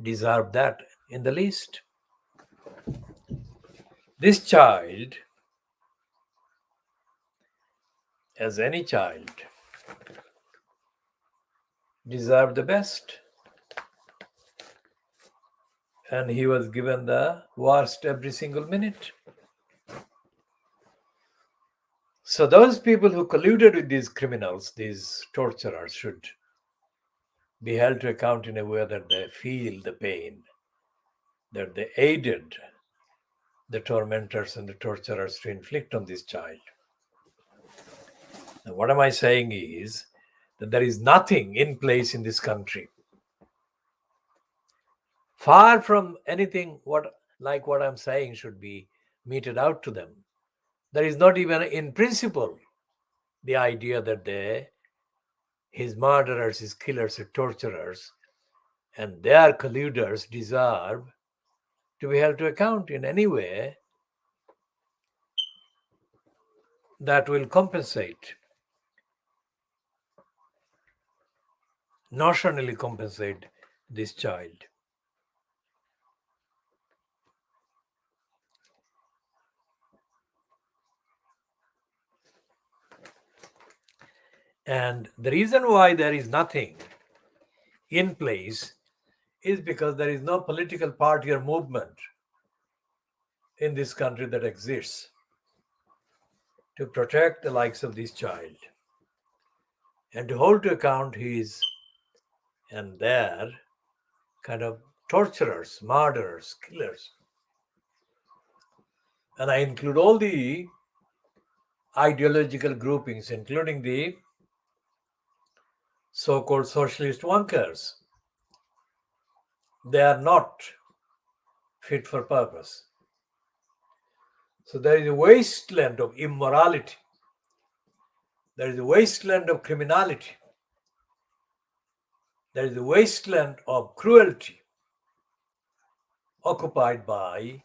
[SPEAKER 1] deserve that in the least. This child, as any child, deserved the best. And he was given the worst every single minute. So those people who colluded with these criminals, these torturers, should be held to account in a way that they feel the pain, that they aided the tormentors and the torturers to inflict on this child. Now, what am I saying is that there is nothing in place in this country, far from anything like what I'm saying should be meted out to them. There is not even in principle the idea that his murderers, his killers, his torturers, and their colluders deserve to be held to account in any way that will compensate, notionally compensate this child. And the reason why there is nothing in place is because there is no political party or movement in this country that exists to protect the likes of this child and to hold to account his and their kind of torturers, murderers, killers. And I include all the ideological groupings, including the so-called socialist wonkers. They are not fit for purpose. So there is a wasteland of immorality. There is a wasteland of criminality. There is a wasteland of cruelty occupied by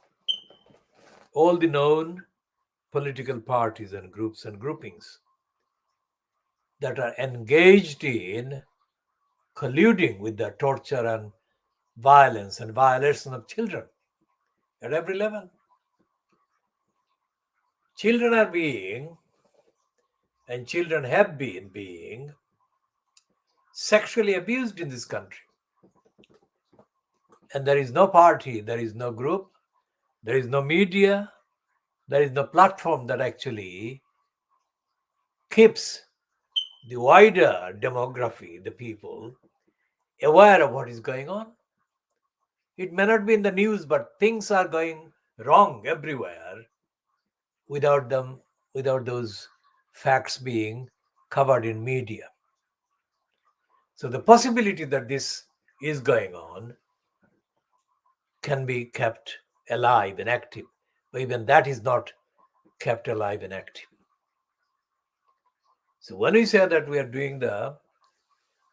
[SPEAKER 1] all the known political parties and groups and groupings that are engaged in colluding with the torture and violence and violation of children at every level. Children are being, and children have been being, sexually abused in this country. And there is no party, there is no group, there is no media, there is no platform that actually keeps the wider demography, the people, aware of what is going on. It may not be in the news, but things are going wrong everywhere without those facts being covered in media. So the possibility that this is going on can be kept alive and active, but even that is not kept alive and active. So when we say that we are doing the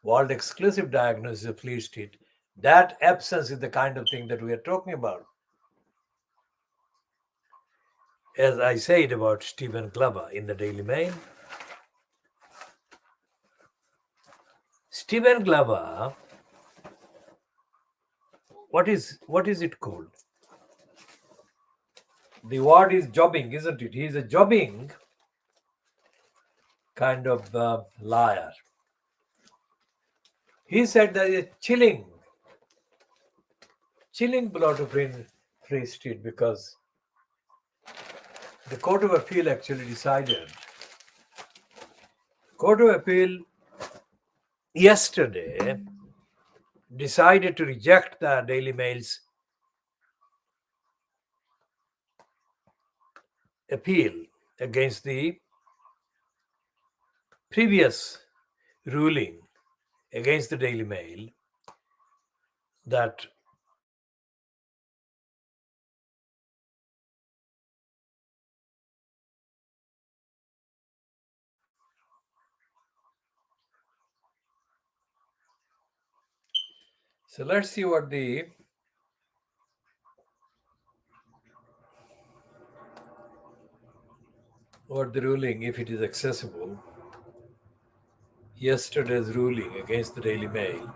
[SPEAKER 1] world exclusive diagnosis of Fleet Street, that absence is the kind of thing that we are talking about. As I said about Stephen Glover in the Daily Mail, Stephen Glover, what is it called? The word is jobbing, isn't it? He is a jobbing kind of liar. He said there is a chilling blow to Free Street because the Court of Appeal actually decided. Court of Appeal yesterday decided to reject the Daily Mail's appeal against the previous ruling against the Daily Mail that so let's see what the ruling, if it is accessible, yesterday's ruling against the Daily Mail.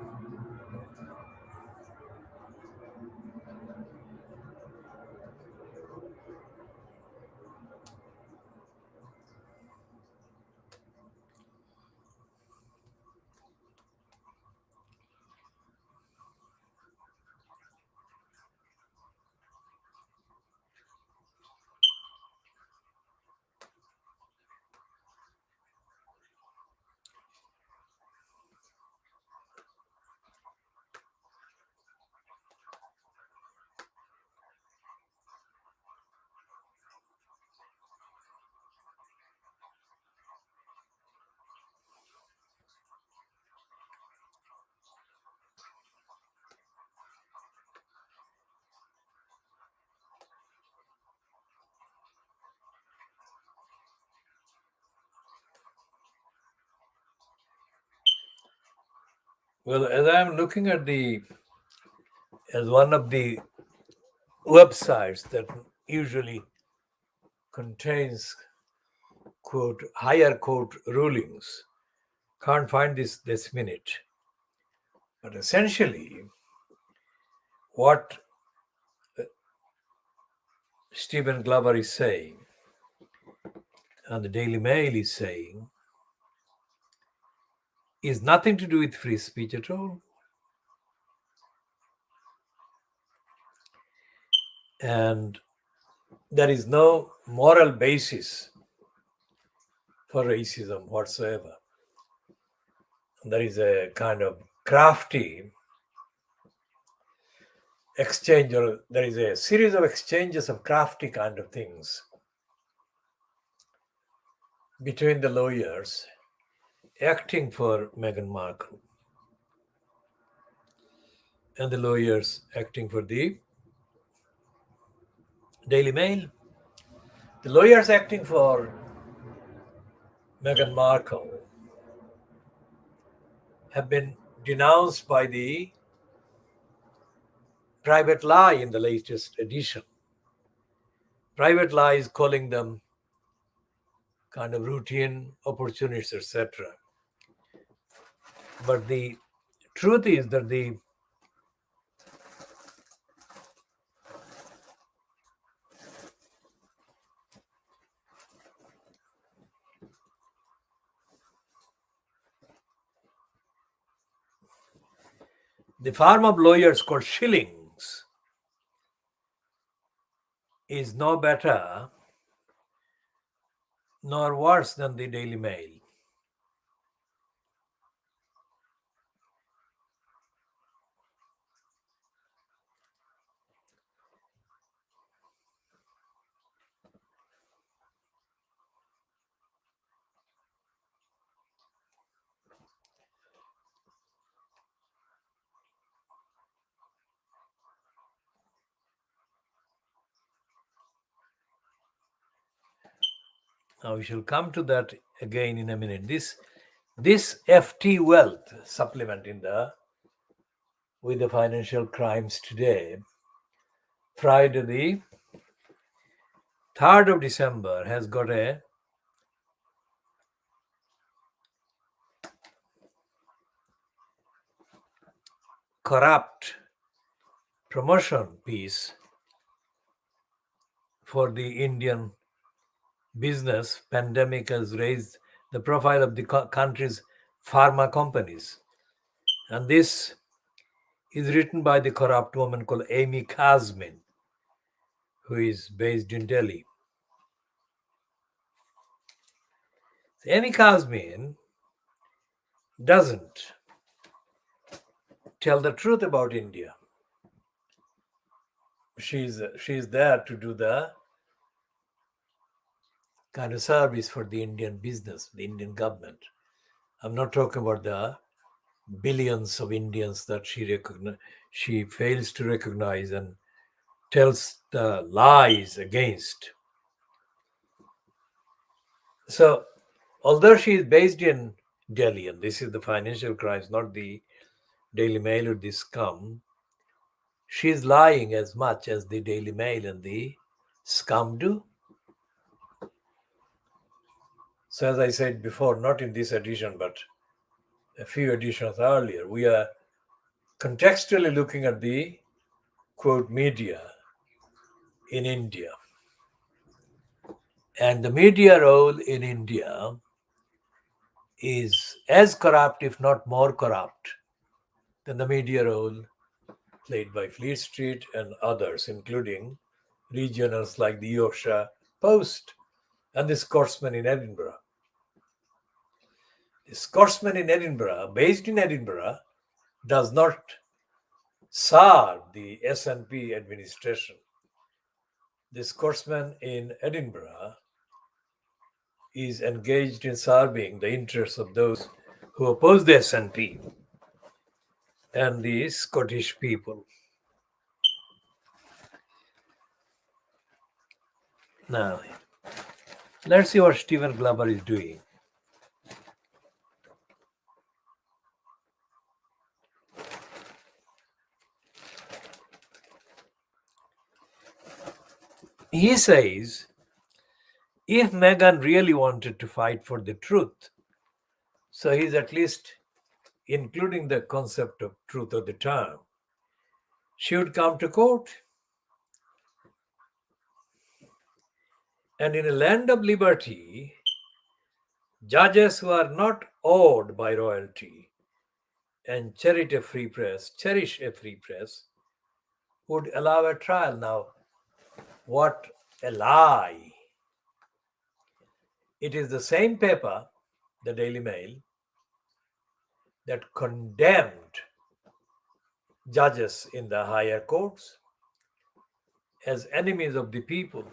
[SPEAKER 1] Well, as I'm looking at as one of the websites that usually contains quote higher court rulings, can't find this minute, but essentially what Stephen Glover is saying and the Daily Mail is saying is nothing to do with free speech at all. And there is no moral basis for racism whatsoever. There is a kind of crafty exchange, or there is a series of exchanges of crafty kind of things between the lawyers acting for Meghan Markle and the lawyers acting for the Daily Mail. The lawyers acting for Meghan Markle have been denounced by the Private Lie in the latest edition. Private Lie is calling them kind of routine opportunists, etc. But the truth is that the firm of lawyers called Shillings is no better nor worse than the Daily Mail. Now we shall come to that again in a minute. This FT Wealth supplement with the financial crimes today, Friday the 3rd of December, has got a corrupt promotion piece for the Indian business. Pandemic has raised the profile of the country's pharma companies. And this is written by the corrupt woman called Amy Kazmin, who is based in Delhi. Amy Kazmin doesn't tell the truth about India. She's there to do the kind of service for the Indian business, the Indian government. I'm not talking about the billions of Indians that she fails to recognize and tells the lies against. So, although she is based in Delhi, and this is the Financial Crimes, not the Daily Mail or the Scum, she is lying as much as the Daily Mail and the Scum do. So, as I said before, not in this edition, but a few editions earlier, we are contextually looking at the quote media in India. And the media role in India is as corrupt, if not more corrupt, than the media role played by Fleet Street and others, including regionals like the Yorkshire Post and the Scotsman in Edinburgh. The Scotsman in Edinburgh, based in Edinburgh, does not serve the SNP administration. The Scotsman in Edinburgh is engaged in serving the interests of those who oppose the SNP and the Scottish people. Now, let's see what Stephen Glover is doing. He says, if Meghan really wanted to fight for the truth, so he's at least including the concept of truth of the term, she would come to court. And in a land of liberty, judges who are not awed by royalty and cherish a free press, would allow a trial. Now, what a lie. It is the same paper, the Daily Mail, that condemned judges in the higher courts as enemies of the people.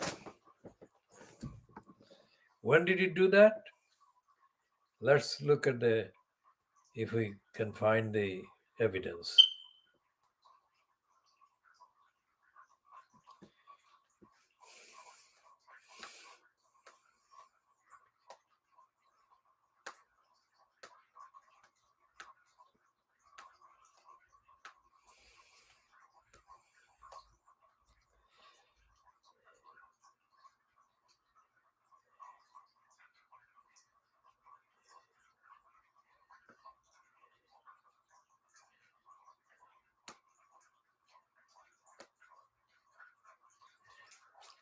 [SPEAKER 1] When did it do that? Let's look at if we can find the evidence.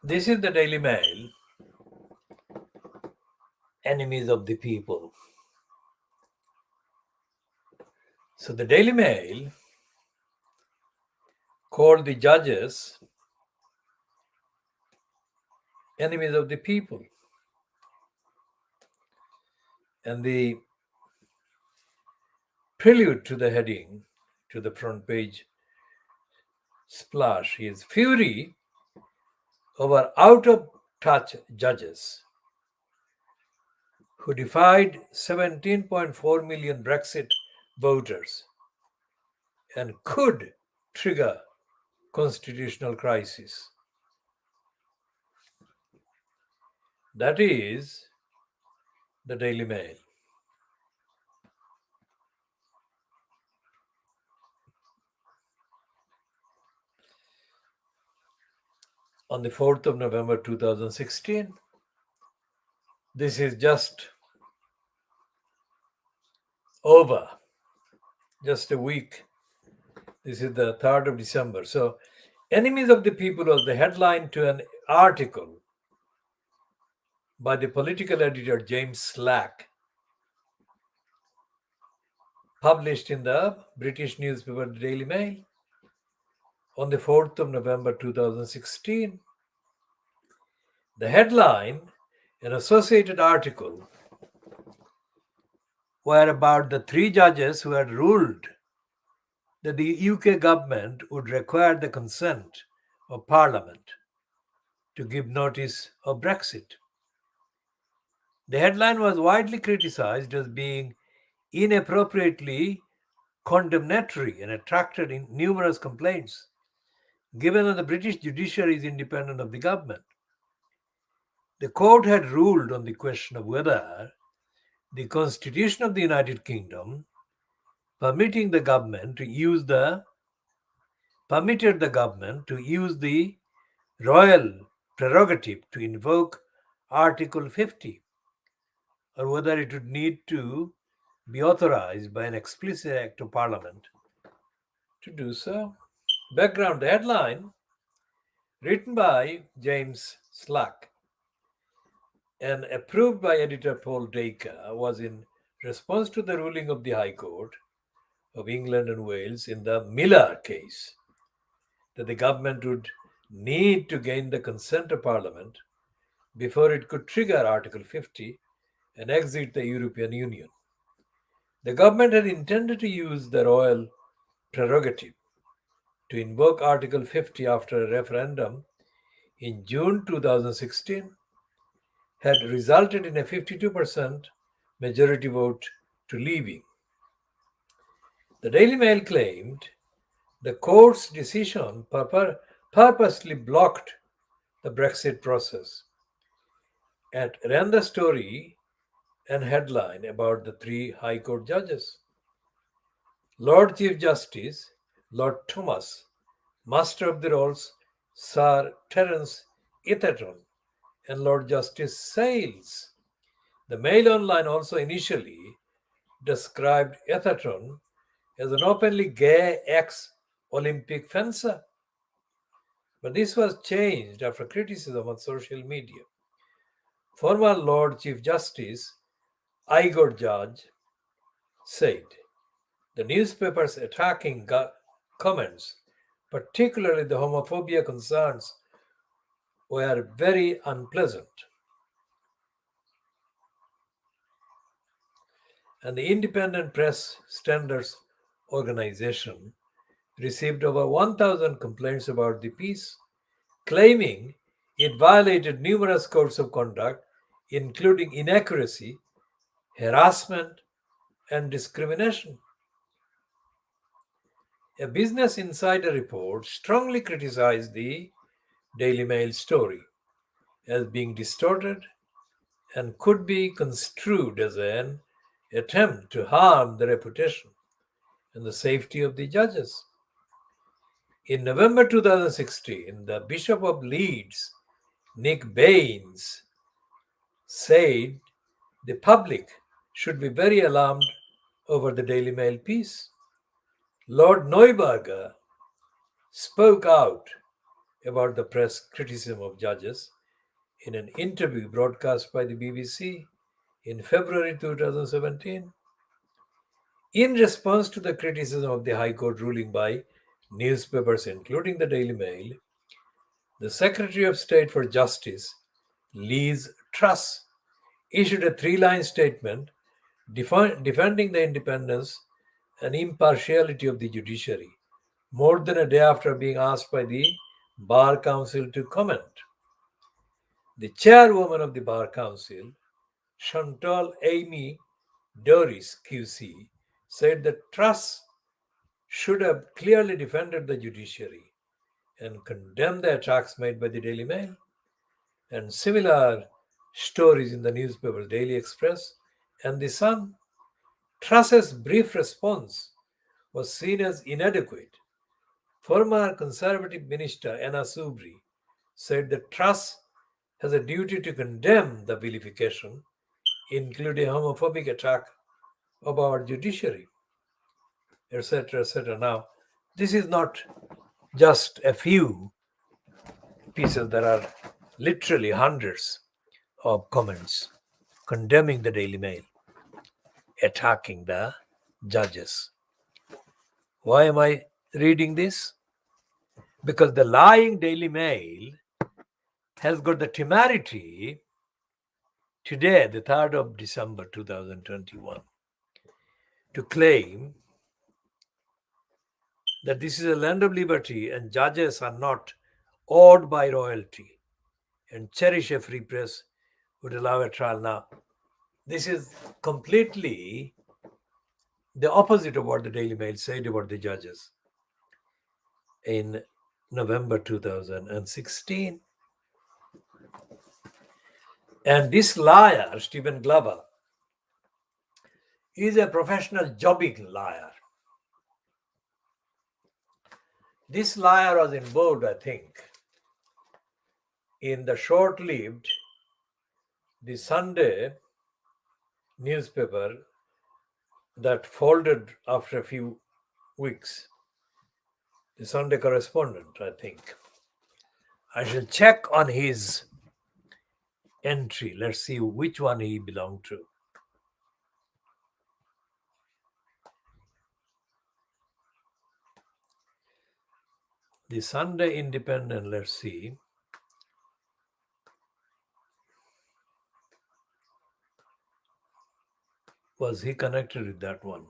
[SPEAKER 1] This is the Daily Mail, enemies of the people. So the Daily Mail called the judges enemies of the people. And the prelude to the heading, to the front page splash, is fury over out-of-touch judges who defied 17.4 million Brexit voters and could trigger constitutional crisis. That is the Daily Mail. On the 4th of November 2016, this is just over, just a week. This is the 3rd of December. So, Enemies of the People was the headline to an article by the political editor James Slack, published in the British newspaper the Daily Mail on the 4th of November 2016. The headline, an associated article, were about the three judges who had ruled that the UK government would require the consent of Parliament to give notice of Brexit. The headline was widely criticized as being inappropriately condemnatory and attracted in numerous complaints, given that the British judiciary is independent of the government. The court had ruled on the question of whether the Constitution of the United Kingdom permitted the government to use the royal prerogative to invoke Article 50, or whether it would need to be authorized by an explicit act of Parliament to do so. Background: the headline, written by James Slack and approved by editor Paul Dacre, was in response to the ruling of the High Court of England and Wales in the Miller case that the government would need to gain the consent of Parliament before it could trigger Article 50 and exit the European Union. The government had intended to use the royal prerogative to invoke Article 50 after a referendum in June 2016 had resulted in a 52% majority vote to leaving. The Daily Mail claimed the court's decision purposely blocked the Brexit process and ran the story and headline about the three High Court judges. Lord Chief Justice Lord Thomas, Master of the Rolls Sir Terence Atherton, and Lord Justice Sales. The Mail Online also initially described Atherton as an openly gay ex-Olympic fencer. But this was changed after criticism on social media. Former Lord Chief Justice Igor Judge said the newspapers attacking comments, particularly the homophobia concerns, were very unpleasant. And the Independent Press Standards Organization received over 1,000 complaints about the piece, claiming it violated numerous codes of conduct, including inaccuracy, harassment, and discrimination. A Business Insider report strongly criticized the Daily Mail story as being distorted and could be construed as an attempt to harm the reputation and the safety of the judges. In November 2016, the Bishop of Leeds, Nick Baines, said the public should be very alarmed over the Daily Mail piece. Lord Neuberger spoke out about the press criticism of judges in an interview broadcast by the BBC in February 2017. In response to the criticism of the High Court ruling by newspapers, including the Daily Mail, the Secretary of State for Justice, Liz Truss, issued a three-line statement defending the independence and impartiality of the judiciary, more than a day after being asked by the Bar Council to comment. The chairwoman of the Bar Council, Chantal Amy Doris QC, said that Truss should have clearly defended the judiciary and condemned the attacks made by the Daily Mail and similar stories in the newspapers Daily Express and The Sun. Truss's brief response was seen as inadequate. Former Conservative Minister Anna Soubry said that Truss has a duty to condemn the vilification, including a homophobic attack of our judiciary, etc., etc. Now, This is not just a few pieces, there are literally hundreds of comments condemning the Daily Mail, attacking the judges. Why am I reading this? Because the lying Daily Mail has got the temerity today, the 3rd of December 2021, to claim that this is a land of liberty and judges are not awed by royalty and cherish a free press would allow a trial. Now, this is completely the opposite of what the Daily Mail said about the judges in November 2016. And this liar, Stephen Glover, is a professional jobbing liar. This liar was involved, I think, in the short-lived The Sunday newspaper that folded after a few weeks. The Sunday Correspondent, I think. I shall check on his entry. Let's see which one he belonged to. The Sunday Independent, let's see. Was he connected with that one?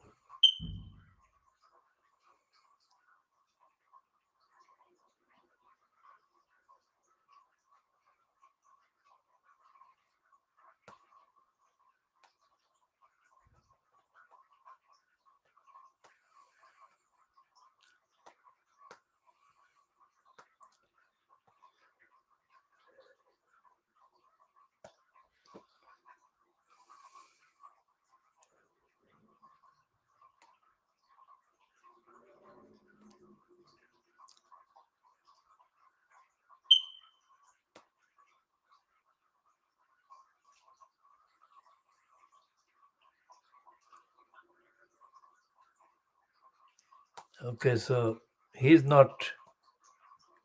[SPEAKER 1] Okay, so he's not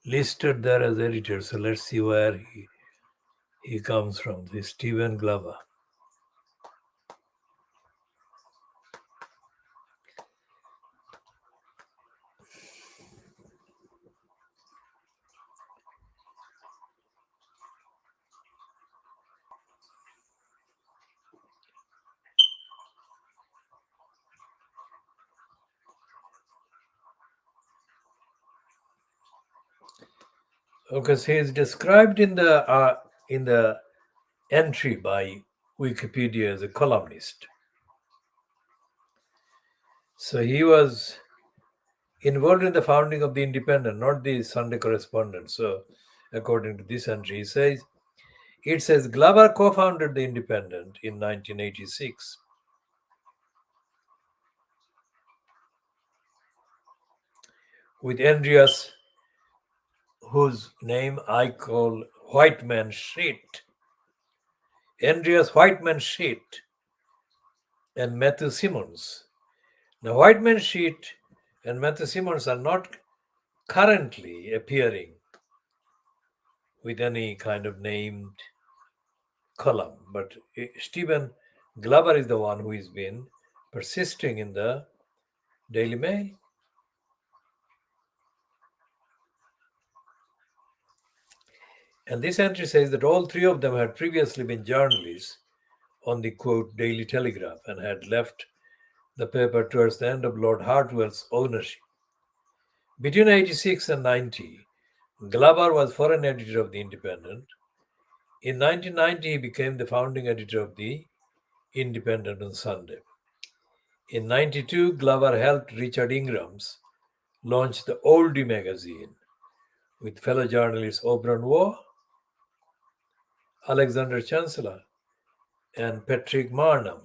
[SPEAKER 1] listed there as editor. So let's see where he comes from. This Stephen Glover. Because he is described in the entry by Wikipedia as a columnist. So he was involved in the founding of the Independent, not the Sunday Correspondent. So according to this entry, it says Glover co-founded the Independent in 1986. With Andreas, whose name I call Whiteman Shit. Andreas Whiteman Shit and Matthew Simmons. Now, Whiteman Shit and Matthew Simmons are not currently appearing with any kind of named column, but Stephen Glover is the one who has been persisting in the Daily Mail. And this entry says that all three of them had previously been journalists on the quote Daily Telegraph and had left the paper towards the end of Lord Hartwell's ownership. Between 86 and 90, Glover was foreign editor of the Independent. In 1990, he became the founding editor of the Independent on Sunday. In 92, Glover helped Richard Ingram's launch the Oldie magazine with fellow journalists Oberon Waugh, Alexander Chancellor, and Patrick Marnham.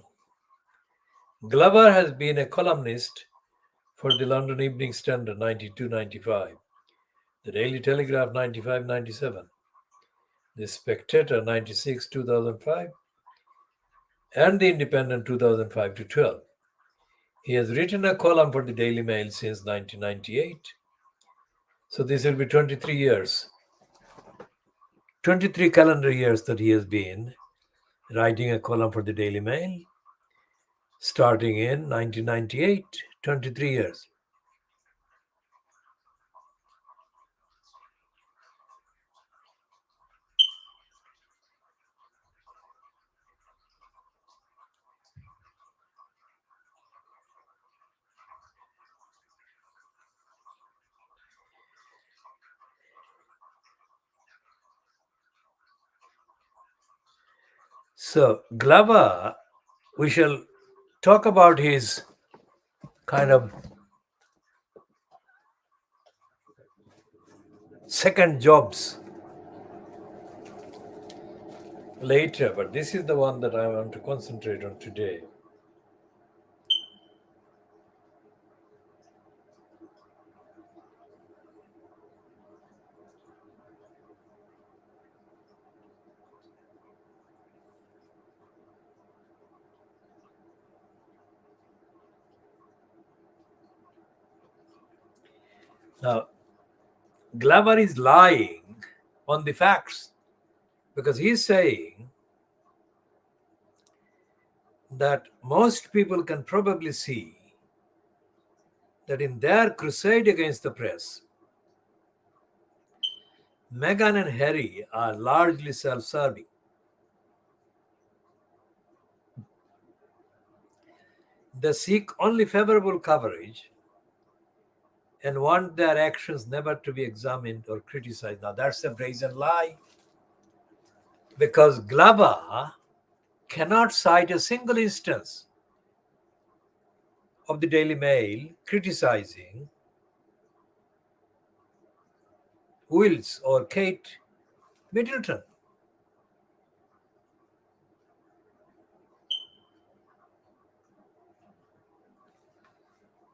[SPEAKER 1] Glover has been a columnist for the London Evening Standard 92-95, the Daily Telegraph 95-97, the Spectator 96-2005, and the Independent 2005-12. He has written a column for the Daily Mail since 1998. So this will be 23 years, 23 calendar years that he has been writing a column for the Daily Mail, starting in 1998, 23 years. So Glover, we shall talk about his kind of second jobs later, but this is the one that I want to concentrate on today. Now, Glover is lying on the facts because he's saying that most people can probably see that in their crusade against the press, Meghan and Harry are largely self-serving. They seek only favorable coverage and want their actions never to be examined or criticized. Now that's a brazen lie, because Glover cannot cite a single instance of the Daily Mail criticizing Wills or Kate Middleton.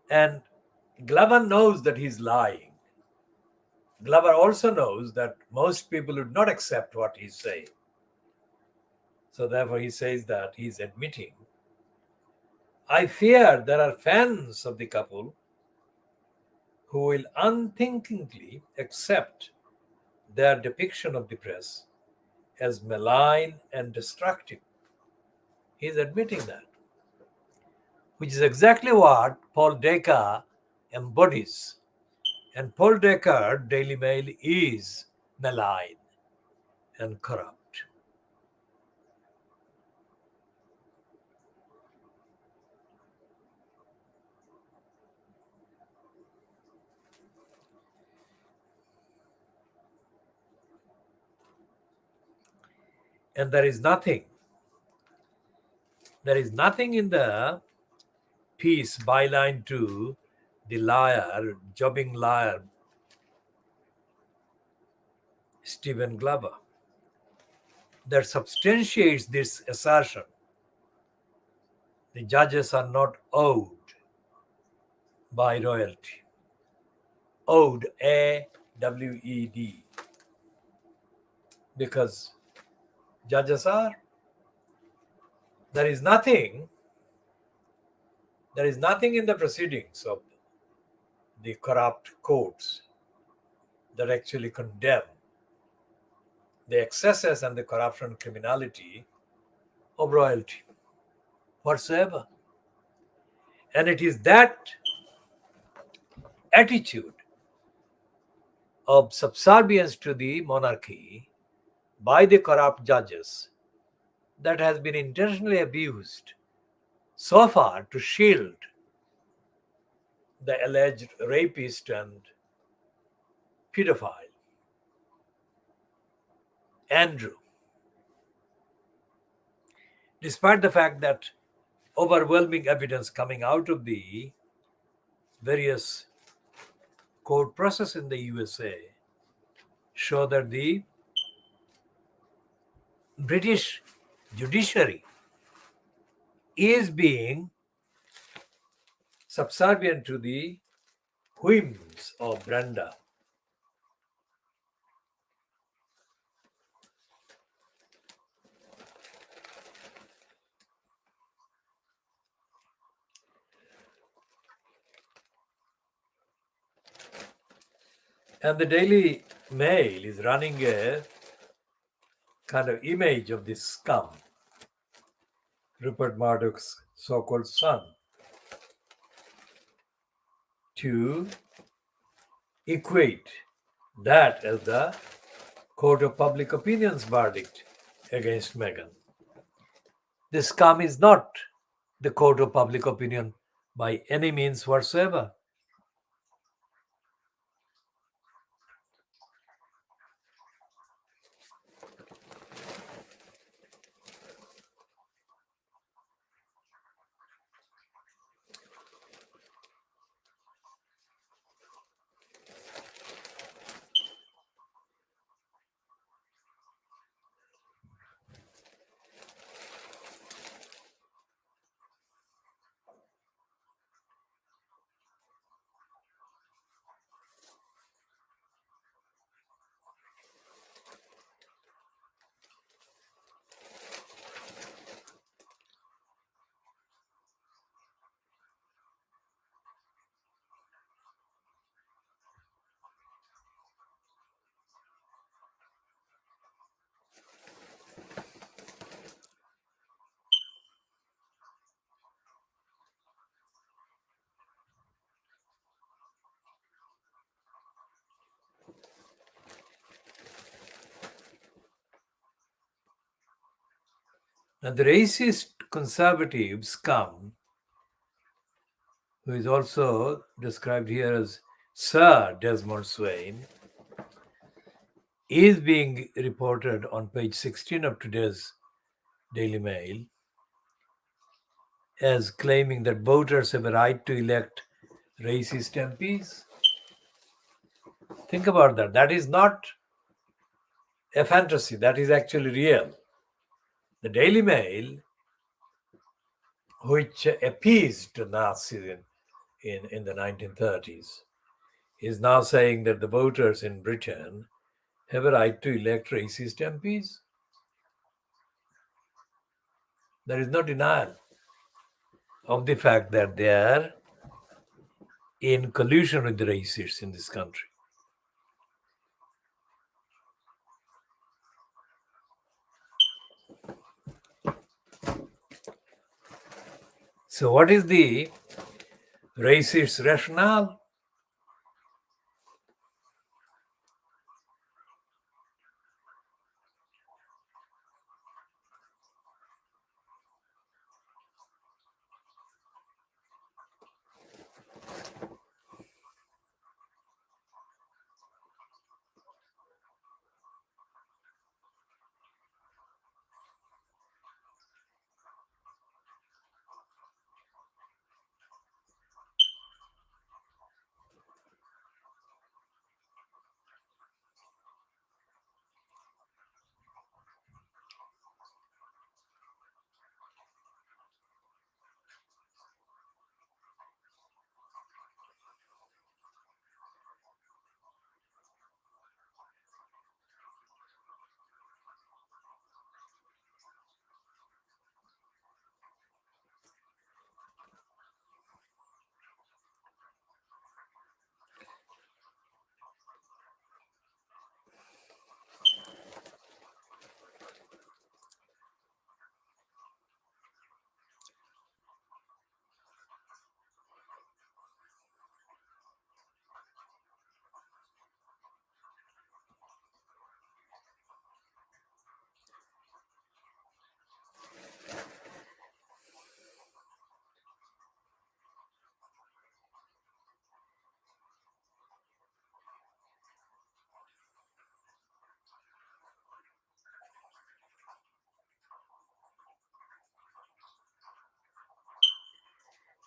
[SPEAKER 1] And Glover knows that he's lying. Glover also knows that most people would not accept what he's saying. So therefore he says that he's admitting, I fear there are fans of the couple who will unthinkingly accept their depiction of the press as malign and destructive. He's admitting that, which is exactly what Paul Decker embodies. And Paul Decker, Daily Mail, is malign and corrupt. And there is nothing in the piece byline to the liar, jobbing liar, Stephen Glover, that substantiates this assertion. The judges are not owed by royalty. Owed, A-W-E-D. Because judges are. There is nothing in the proceedings of the corrupt courts that actually condemn the excesses and the corruption criminality of royalty whatsoever. And it is that attitude of subservience to the monarchy by the corrupt judges that has been intentionally abused so far to shield the alleged rapist and pedophile Andrew, despite the fact that overwhelming evidence coming out of the various court process in the USA show that the British judiciary is being subservient to the whims of Brenda. And the Daily Mail is running a kind of image of this scum, Rupert Murdoch's so-called son, to equate that as the court of public opinion's verdict against Meghan. This scum is not the court of public opinion by any means whatsoever. And the racist conservative scum, who is also described here as Sir Desmond Swain, is being reported on page 16 of today's Daily Mail as claiming that voters have a right to elect racist MPs. Think about that. That is not a fantasy, that is actually real. The Daily Mail, which appeased Nazis in the 1930s, is now saying that the voters in Britain have a right to elect racist MPs. There is no denial of the fact that they are in collusion with the racists in this country. So, what is the racist rationale?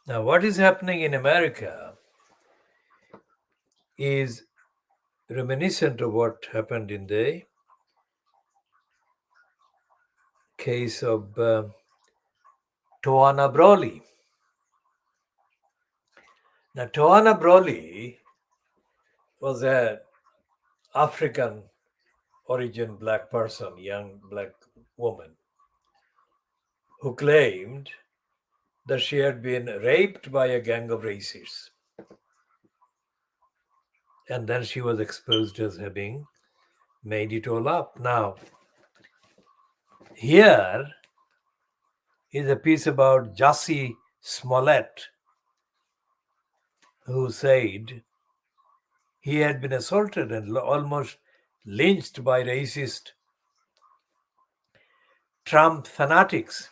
[SPEAKER 1] Now, what is happening in America is reminiscent of what happened in the case of Tawana Brawley. Now, Tawana Brawley was an African origin black person, young black woman, who claimed that she had been raped by a gang of racists. And then she was exposed as having made it all up. Now, here is a piece about Jussie Smollett, who said he had been assaulted and almost lynched by racist Trump fanatics.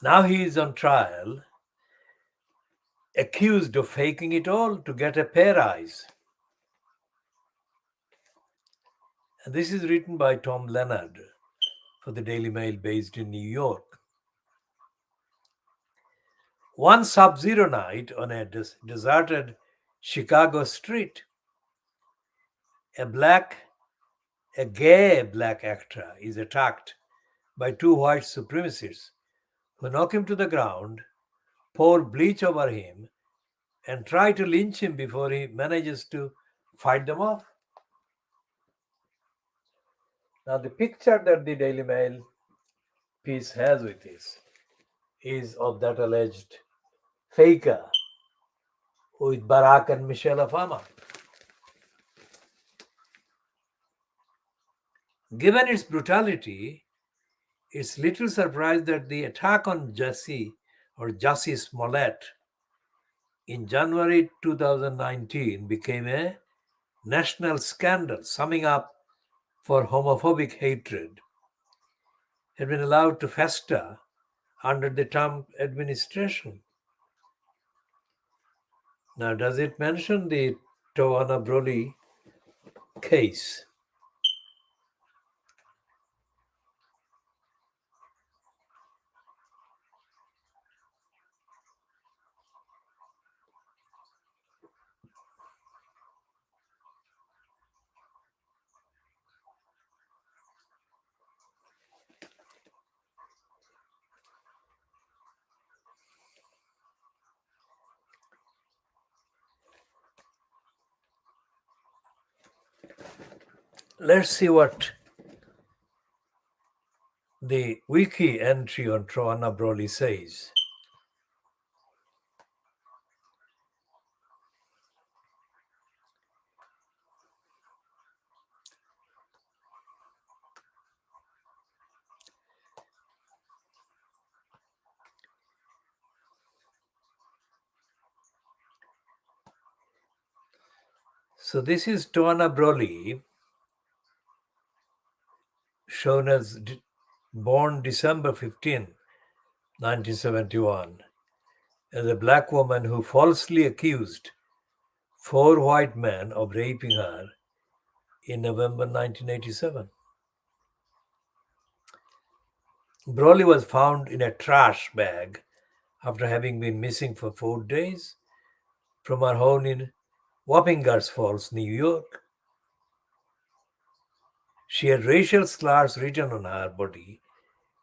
[SPEAKER 1] Now he is on trial, accused of faking it all to get a pay rise. And this is written by Tom Leonard for the Daily Mail based in New York. One sub-zero night on a deserted Chicago street, a gay black actor is attacked by two white supremacists who knock him to the ground, pour bleach over him, and try to lynch him before he manages to fight them off. Now, the picture that the Daily Mail piece has with this is of that alleged faker with Barack and Michelle Obama. Given its brutality, it's little surprise that the attack on Jussie Smollett in January 2019 became a national scandal, summing up for homophobic hatred, had been allowed to fester under the Trump administration. Now, does it mention the Tawana Broly case? Let's see what the wiki entry on Tawana Broly says. So this is Tawana Broly, shown as born December 15, 1971, as a black woman who falsely accused four white men of raping her in November 1987. Broly was found in a trash bag after having been missing for 4 days from her home in Wappingers Falls, New York. She had racial slurs written on her body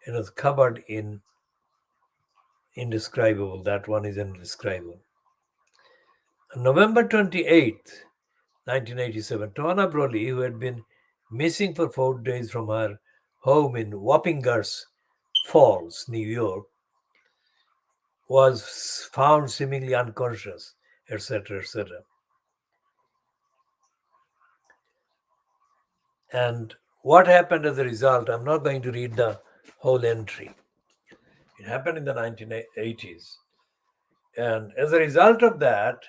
[SPEAKER 1] and was covered in indescribable. That one is indescribable. On November 28th, 1987, Tawana Broly, who had been missing for 4 days from her home in Wappingers Falls, New York, was found seemingly unconscious, etc., etc. And what happened as a result, I'm not going to read the whole entry. It happened in the 1980s. And as a result of that,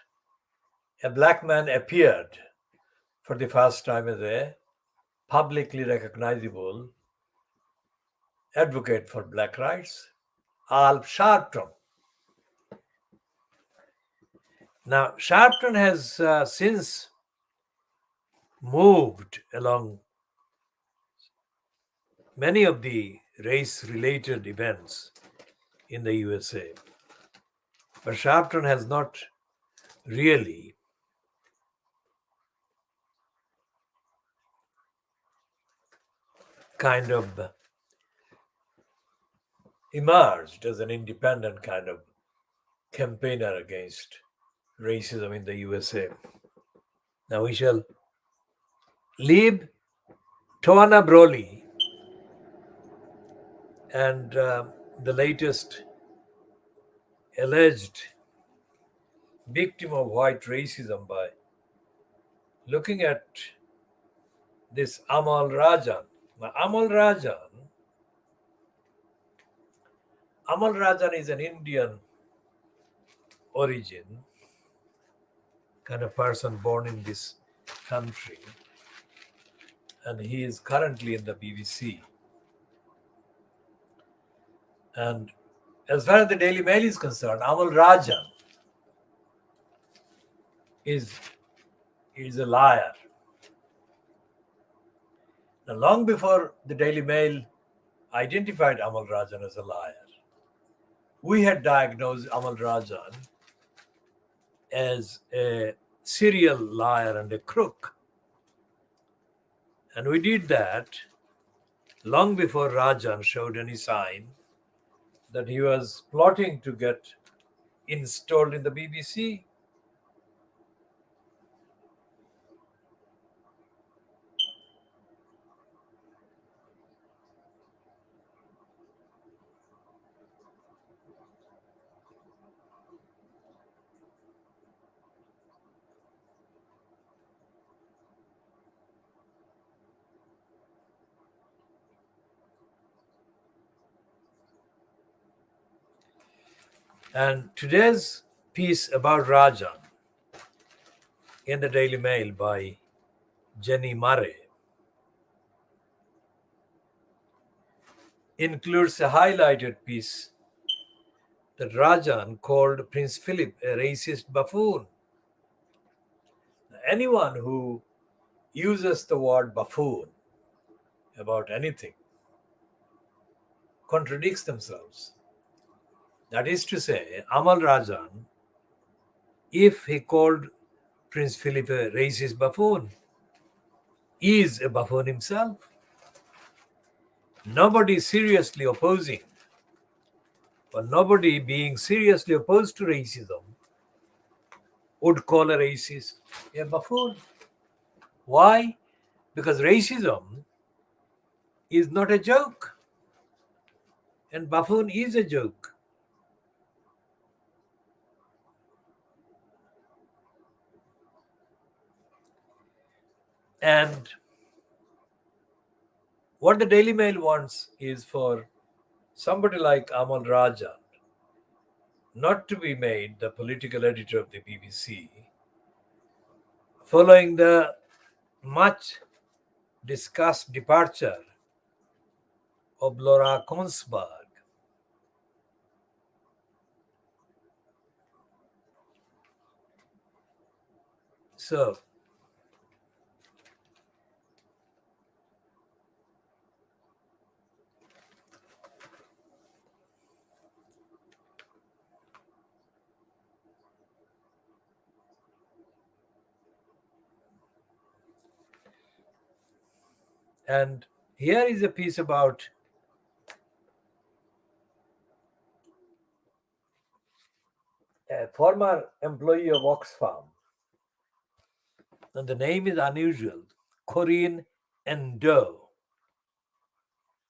[SPEAKER 1] a black man appeared for the first time as a publicly recognizable advocate for black rights, Al Sharpton. Now, Sharpton has since moved along many of the race-related events in the USA. But Sharpton has not really kind of emerged as an independent kind of campaigner against racism in the USA. Now we shall leave Tawana Broly and the latest alleged victim of white racism by looking at this Amal Rajan. Now, Amal Rajan is an Indian origin kind of person born in this country, and he is currently in the BBC. And as far as the Daily Mail is concerned, Amal Rajan is a liar. Now, long before the Daily Mail identified Amal Rajan as a liar, we had diagnosed Amal Rajan as a serial liar and a crook. And we did that long before Rajan showed any sign that he was plotting to get installed in the BBC. And today's piece about Rajan in the Daily Mail by Jenny Murray includes a highlighted piece that Rajan called Prince Philip a racist buffoon. Anyone who uses the word buffoon about anything contradicts themselves. That is to say, Amal Rajan, if he called Prince Philip a racist buffoon, is a buffoon himself. Nobody seriously opposing, or nobody being seriously opposed to racism would call a racist a buffoon. Why? Because racism is not a joke, and buffoon is a joke. And what the Daily Mail wants is for somebody like Amal Rajan not to be made the political editor of the BBC, following the much discussed departure of Laura Konsberg. So, and here is a piece about a former employee of Oxfam, and the name is unusual, Corinne Endo,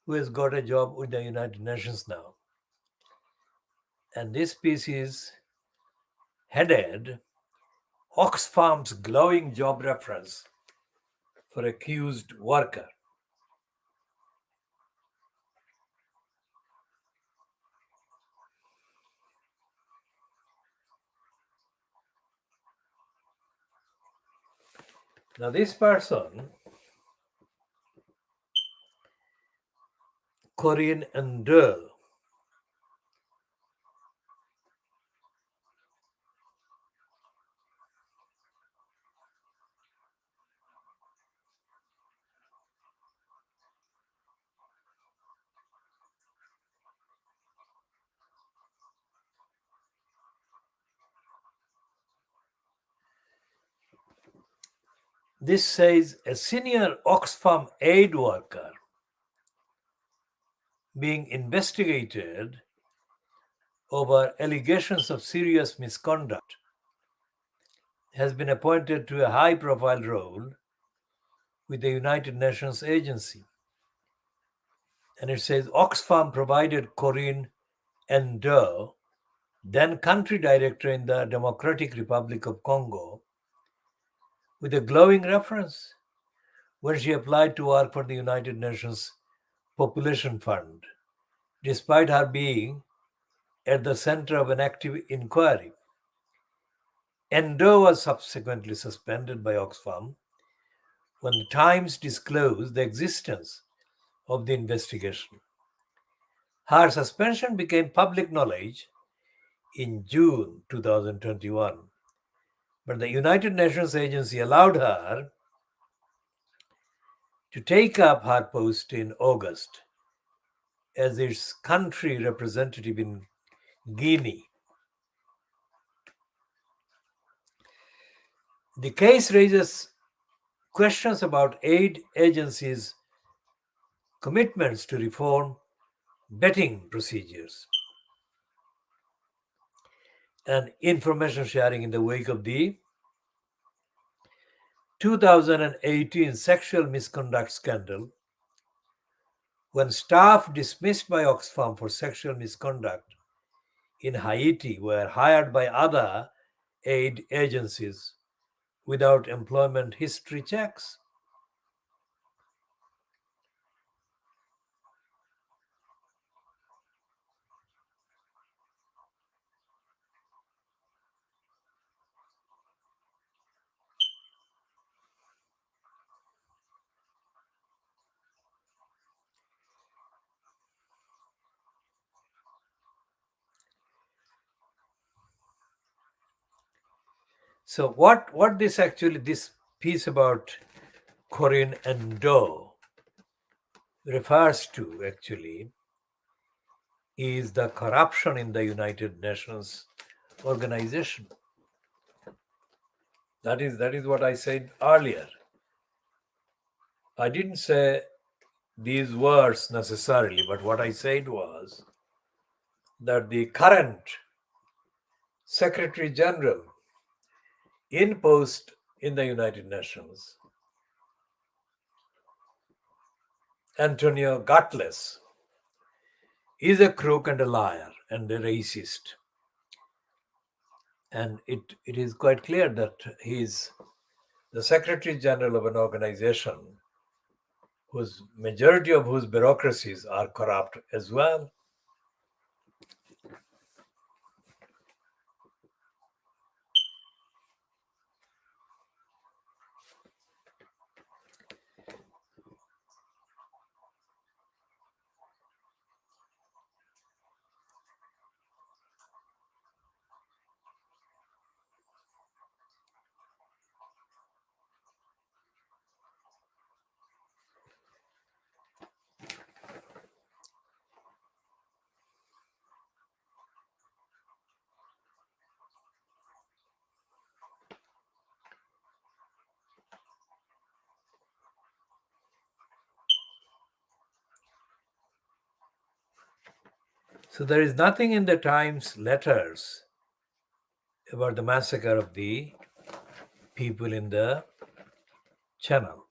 [SPEAKER 1] who has got a job with the United Nations now. And this piece is headed Oxfam's glowing job reference for accused worker. Now, this person, Corinne Endo, this says a senior Oxfam aid worker being investigated over allegations of serious misconduct has been appointed to a high-profile role with the United Nations agency. And it says Oxfam provided Corinne Endo then country director in the Democratic Republic of Congo, with a glowing reference when she applied to work for the United Nations Population Fund, despite her being at the center of an active inquiry. Endo was subsequently suspended by Oxfam when the Times disclosed the existence of the investigation. Her suspension became public knowledge in June 2021, but the United Nations agency allowed her to take up her post in August as its country representative in Guinea. The case raises questions about aid agencies' commitments to reform betting procedures and information sharing in the wake of the 2018 sexual misconduct scandal, when staff dismissed by Oxfam for sexual misconduct in Haiti were hired by other aid agencies without employment history checks. So what this piece about Corinne and Doe refers to actually is the corruption in the United Nations organization. That is what I said earlier. I didn't say these words necessarily, but what I said was that the current Secretary General in post in the United Nations, Antonio Guterres, is a crook and a liar and a racist. And it is quite clear that he is the Secretary General of an organization whose majority of whose bureaucracies are corrupt as well. So there is nothing in the Times letters about the massacre of the people in the channel.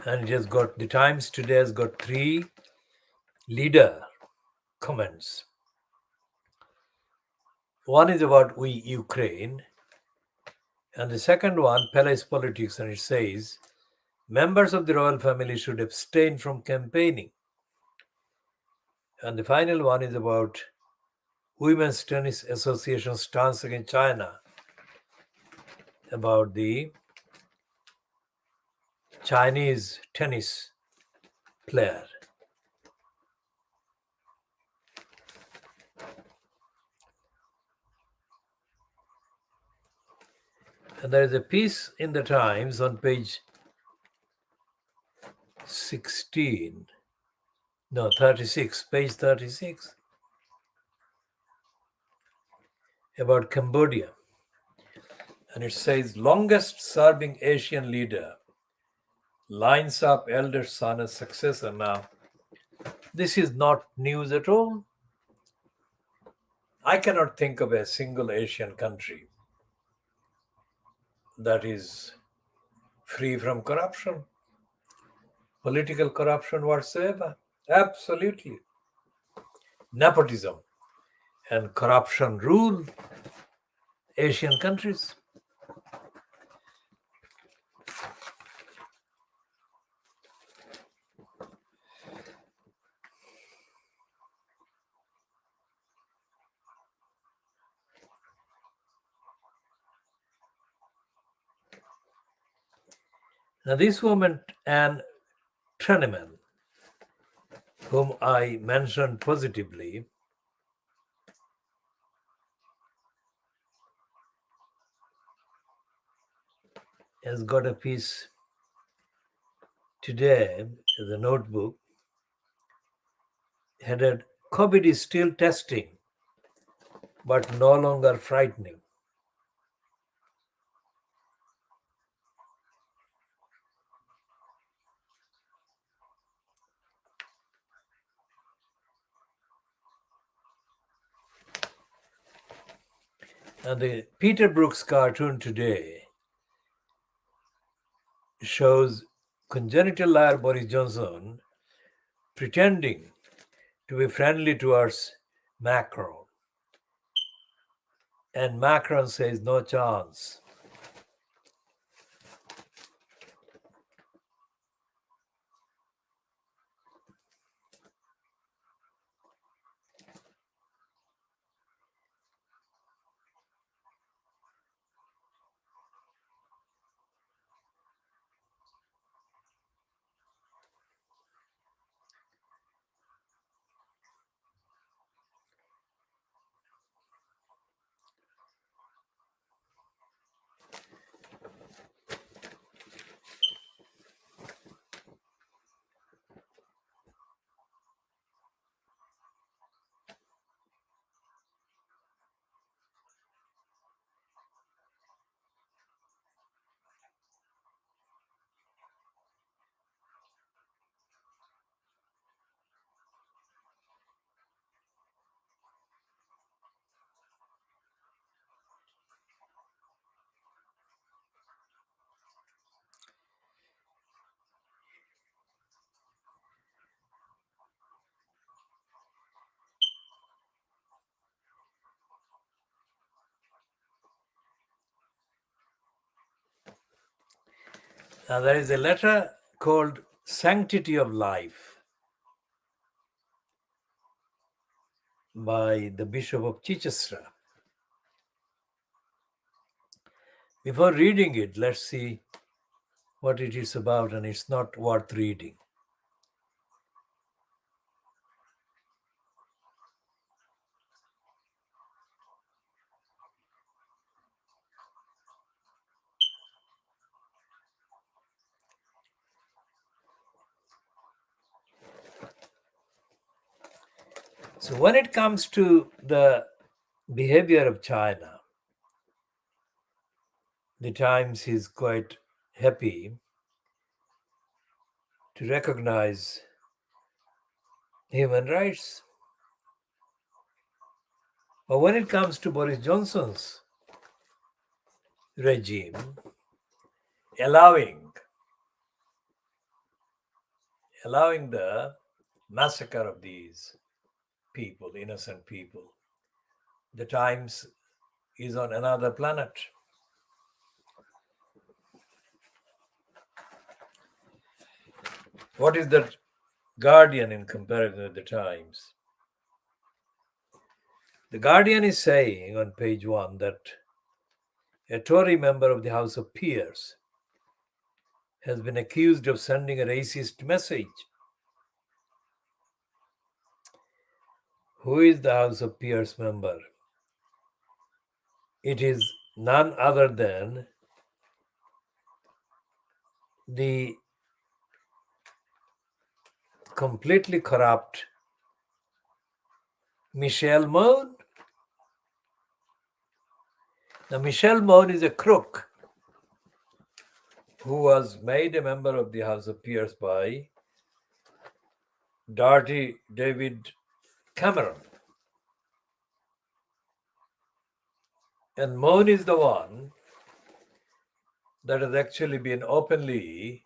[SPEAKER 1] And it has got, the Times today has got 3 leader comments. One is about we Ukraine, and the second one, Palace Politics, and it says members of the royal family should abstain from campaigning. And the final one is about Women's Tennis Association stance against China, about the Chinese tennis player. And there is a piece in the Times on page 36, page 36, about Cambodia. And it says, longest serving Asian leader lines up elder son as successor. Now, this is not news at all. I cannot think of a single Asian country that is free from corruption, political corruption whatsoever. Absolutely. Nepotism and corruption rule Asian countries. Now, this woman, Anne Treneman, whom I mentioned positively, has got a piece today as a notebook headed COVID is still testing, but no longer frightening. And the Peter Brooks cartoon today shows Congenital Liar Boris Johnson pretending to be friendly towards Macron. And Macron says, no chance. Now, there is a letter called Sanctity of Life by the Bishop of Chichester. Before reading it, let's see what it is about, and it's not worth reading. So when it comes to the behavior of China, the Times is quite happy to recognize human rights. But when it comes to Boris Johnson's regime, allowing the massacre of these people, innocent people, the Times is on another planet. What is the Guardian in comparison with the Times? The Guardian is saying on page 1 that a Tory member of the House of Peers has been accused of sending a racist message. Who is the House of Peers member? It is none other than the completely corrupt Michelle Mone. Now, Michelle Mone is a crook who was made a member of the House of Peers by Dirty David Cameron. And Mone is the one that has actually been openly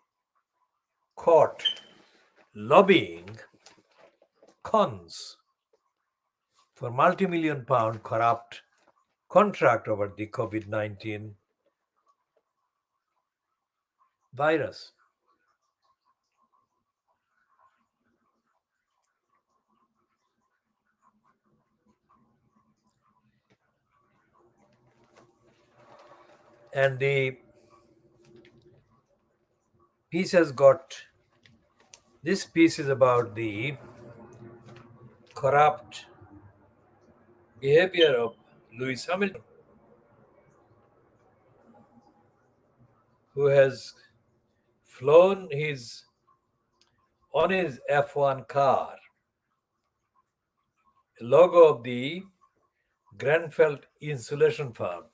[SPEAKER 1] caught lobbying cons for multi-million pound corrupt contract over the COVID-19 virus. And the piece has got, this piece is about the corrupt behavior of Lewis Hamilton, who has flown on his F1 car a logo of the Grenfell insulation farm.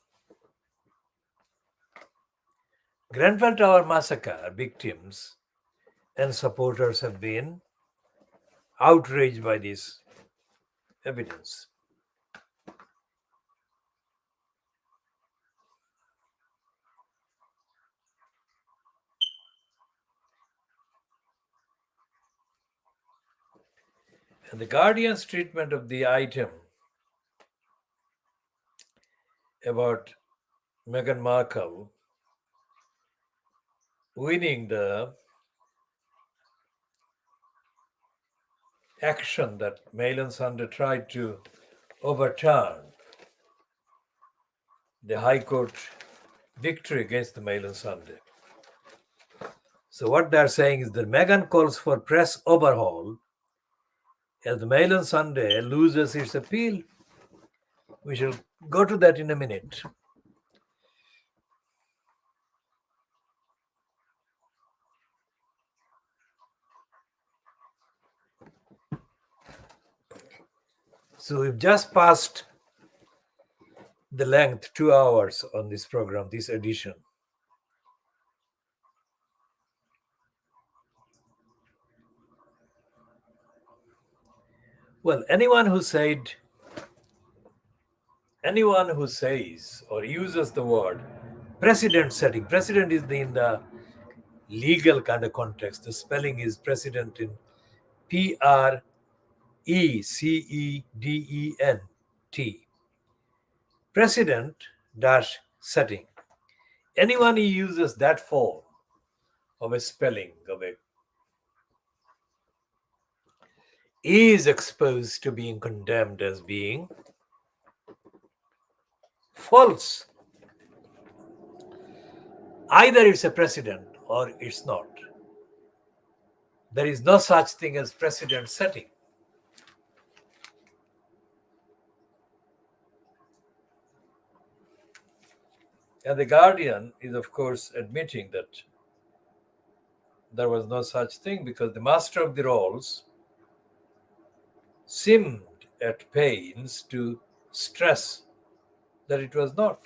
[SPEAKER 1] Grenfell Tower massacre victims and supporters have been outraged by this evidence. And the Guardian's treatment of the item about Meghan Markle winning the action that Mail and Sunday tried to overturn the High Court victory against the Mail and Sunday. So what they're saying is that Meghan calls for press overhaul as the Mail and Sunday loses its appeal. We shall go to that in a minute. So we've just passed the length, 2 hours on this program, this edition. Well, anyone who says or uses the word precedent setting, precedent is in the legal kind of context. The spelling is precedent in Precedent. Precedent dash setting. Anyone who uses that form of a spelling of a is exposed to being condemned as being false. Either it's a precedent or it's not. There is no such thing as precedent setting. And the Guardian is, of course, admitting that there was no such thing because the master of the rolls seemed at pains to stress that it was not.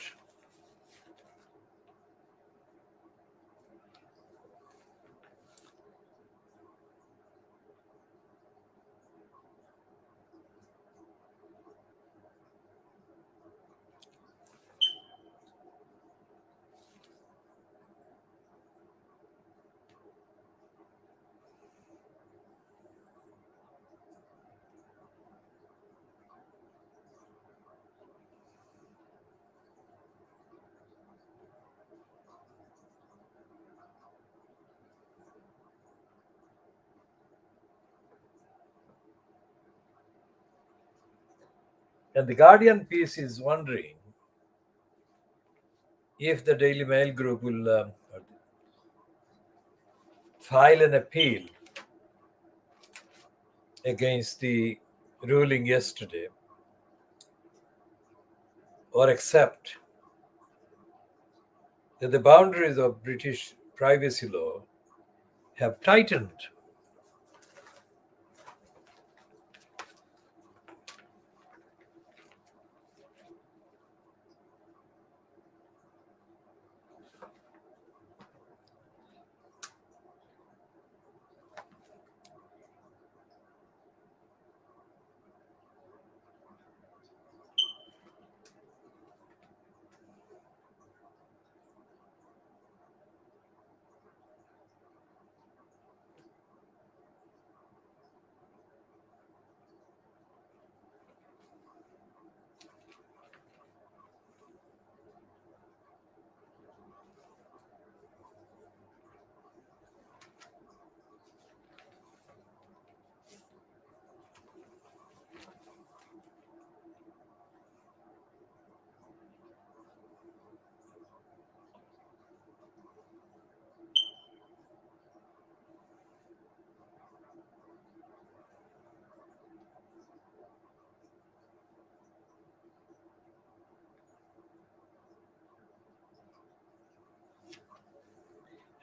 [SPEAKER 1] And the Guardian piece is wondering if the Daily Mail group will file an appeal against the ruling yesterday or accept that the boundaries of British privacy law have tightened.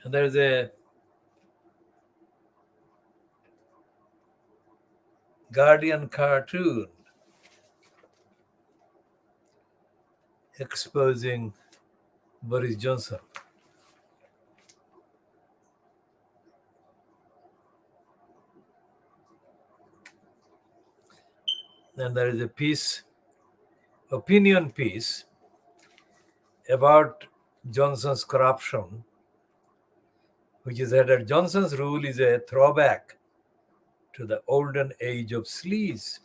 [SPEAKER 1] And there is a Guardian cartoon exposing Boris Johnson. And there is a opinion piece about Johnson's corruption, which is that Johnson's rule is a throwback to the olden age of sleaze.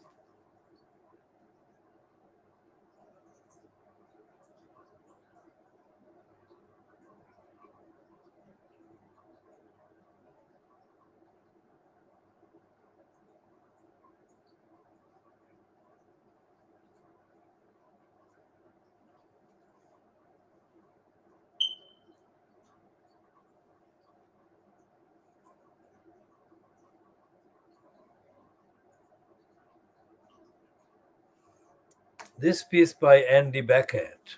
[SPEAKER 1] This piece by Andy Beckett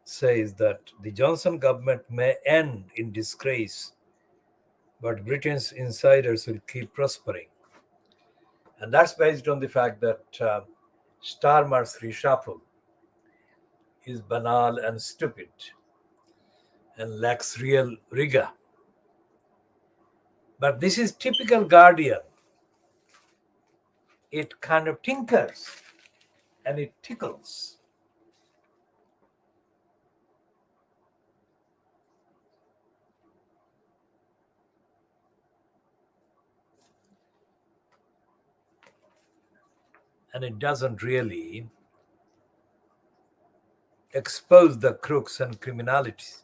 [SPEAKER 1] says that the Johnson government may end in disgrace, but Britain's insiders will keep prospering. And that's based on the fact that Starmer's reshuffle is banal and stupid and lacks real rigor. But this is typical Guardian. It kind of tinkers and it tickles. And it doesn't really expose the crooks and criminalities.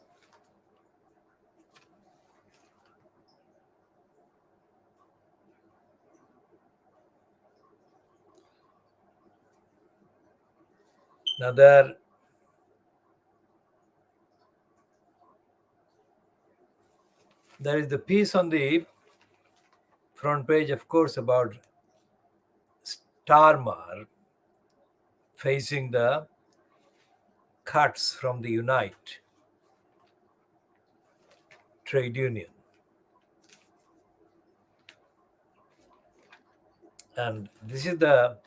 [SPEAKER 1] Now there is the piece on the front page, of course, about Starmer facing the cuts from the Unite trade union. And this is the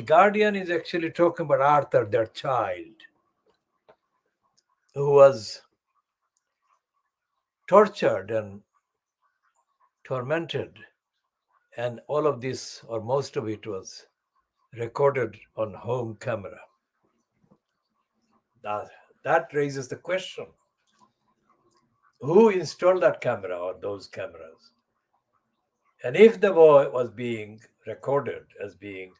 [SPEAKER 1] Guardian is actually talking about Arthur, their child, who was tortured and tormented, and all of this, or most of it, was recorded on home camera. That raises the question: who installed that camera or those cameras? And if the boy was being recorded as being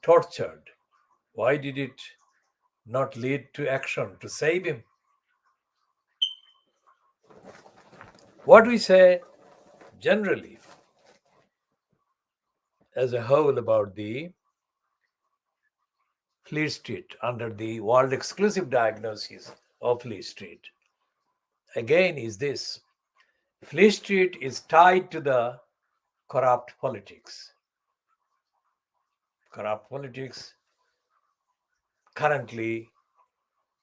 [SPEAKER 1] tortured, why did it not lead to action to save him? What we say generally as a whole about the Fleet Street under the world exclusive diagnosis of Fleet Street again is this: Fleet Street is tied to the corrupt politics. Corrupt politics currently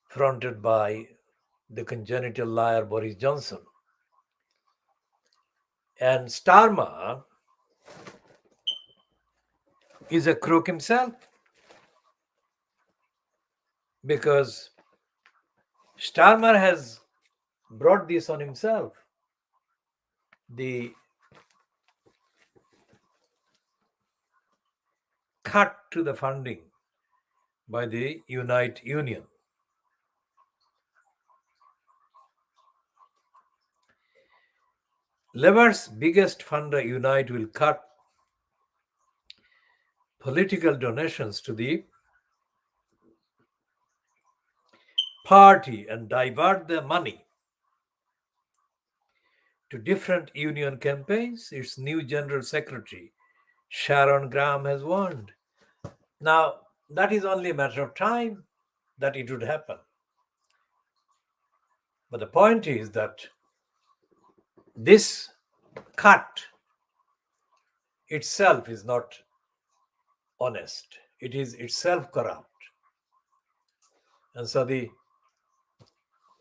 [SPEAKER 1] fronted by the congenital liar Boris Johnson. And Starmer is a crook himself, because Starmer has brought this on himself. The cut to the funding by the Unite Union. Labour's biggest funder, Unite, will cut political donations to the party and divert the money to different union campaigns. Its new General Secretary, Sharon Graham, has warned. Now, that is only a matter of time that it would happen. But the point is that this cut itself is not honest. It is itself corrupt. And so the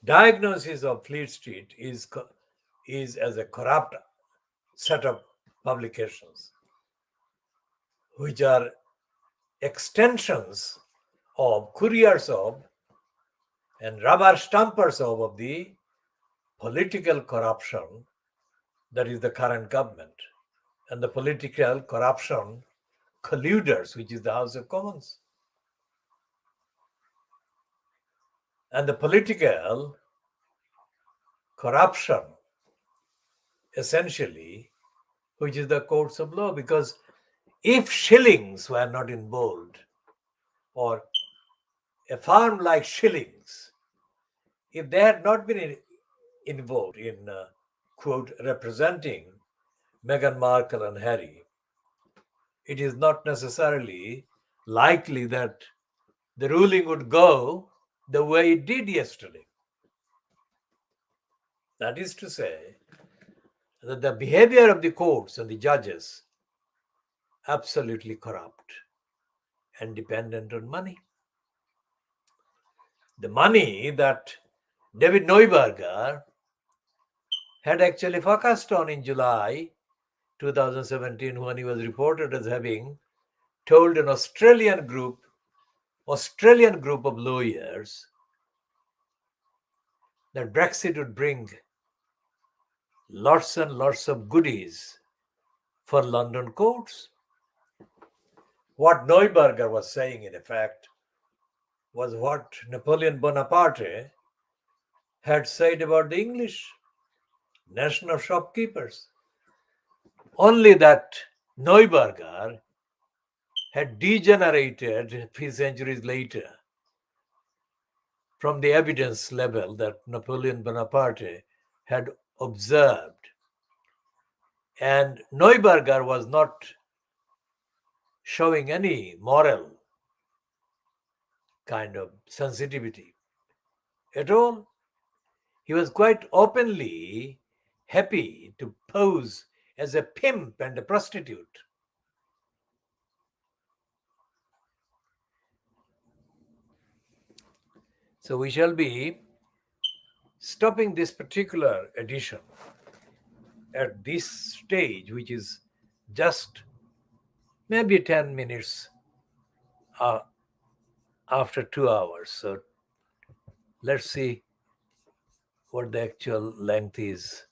[SPEAKER 1] diagnosis of Fleet Street is as a corrupt set of publications, which are extensions of couriers of and rubber stampers of the political corruption that is the current government, and the political corruption colluders, which is the House of Commons, and the political corruption essentially, which is the courts of law. Because if shillings were not involved, or a firm like Shillings, if they had not been involved in, quote, representing Meghan Markle and Harry, it is not necessarily likely that the ruling would go the way it did yesterday. That is to say, that the behavior of the courts and the judges absolutely corrupt and dependent on money. The money that David Neuberger had actually focused on in July 2017, when he was reported as having told an Australian group of lawyers that Brexit would bring lots and lots of goodies for London courts. What Neuberger was saying, in effect, was what Napoleon Bonaparte had said about the English nation of shopkeepers. Only that Neuberger had degenerated a few centuries later from the evidence level that Napoleon Bonaparte had observed. And Neuberger was not showing any moral kind of sensitivity at all. He was quite openly happy to pose as a pimp and a prostitute. So we shall be stopping this particular edition at this stage, which is just maybe 10 minutes after 2 hours. So let's see what the actual length is.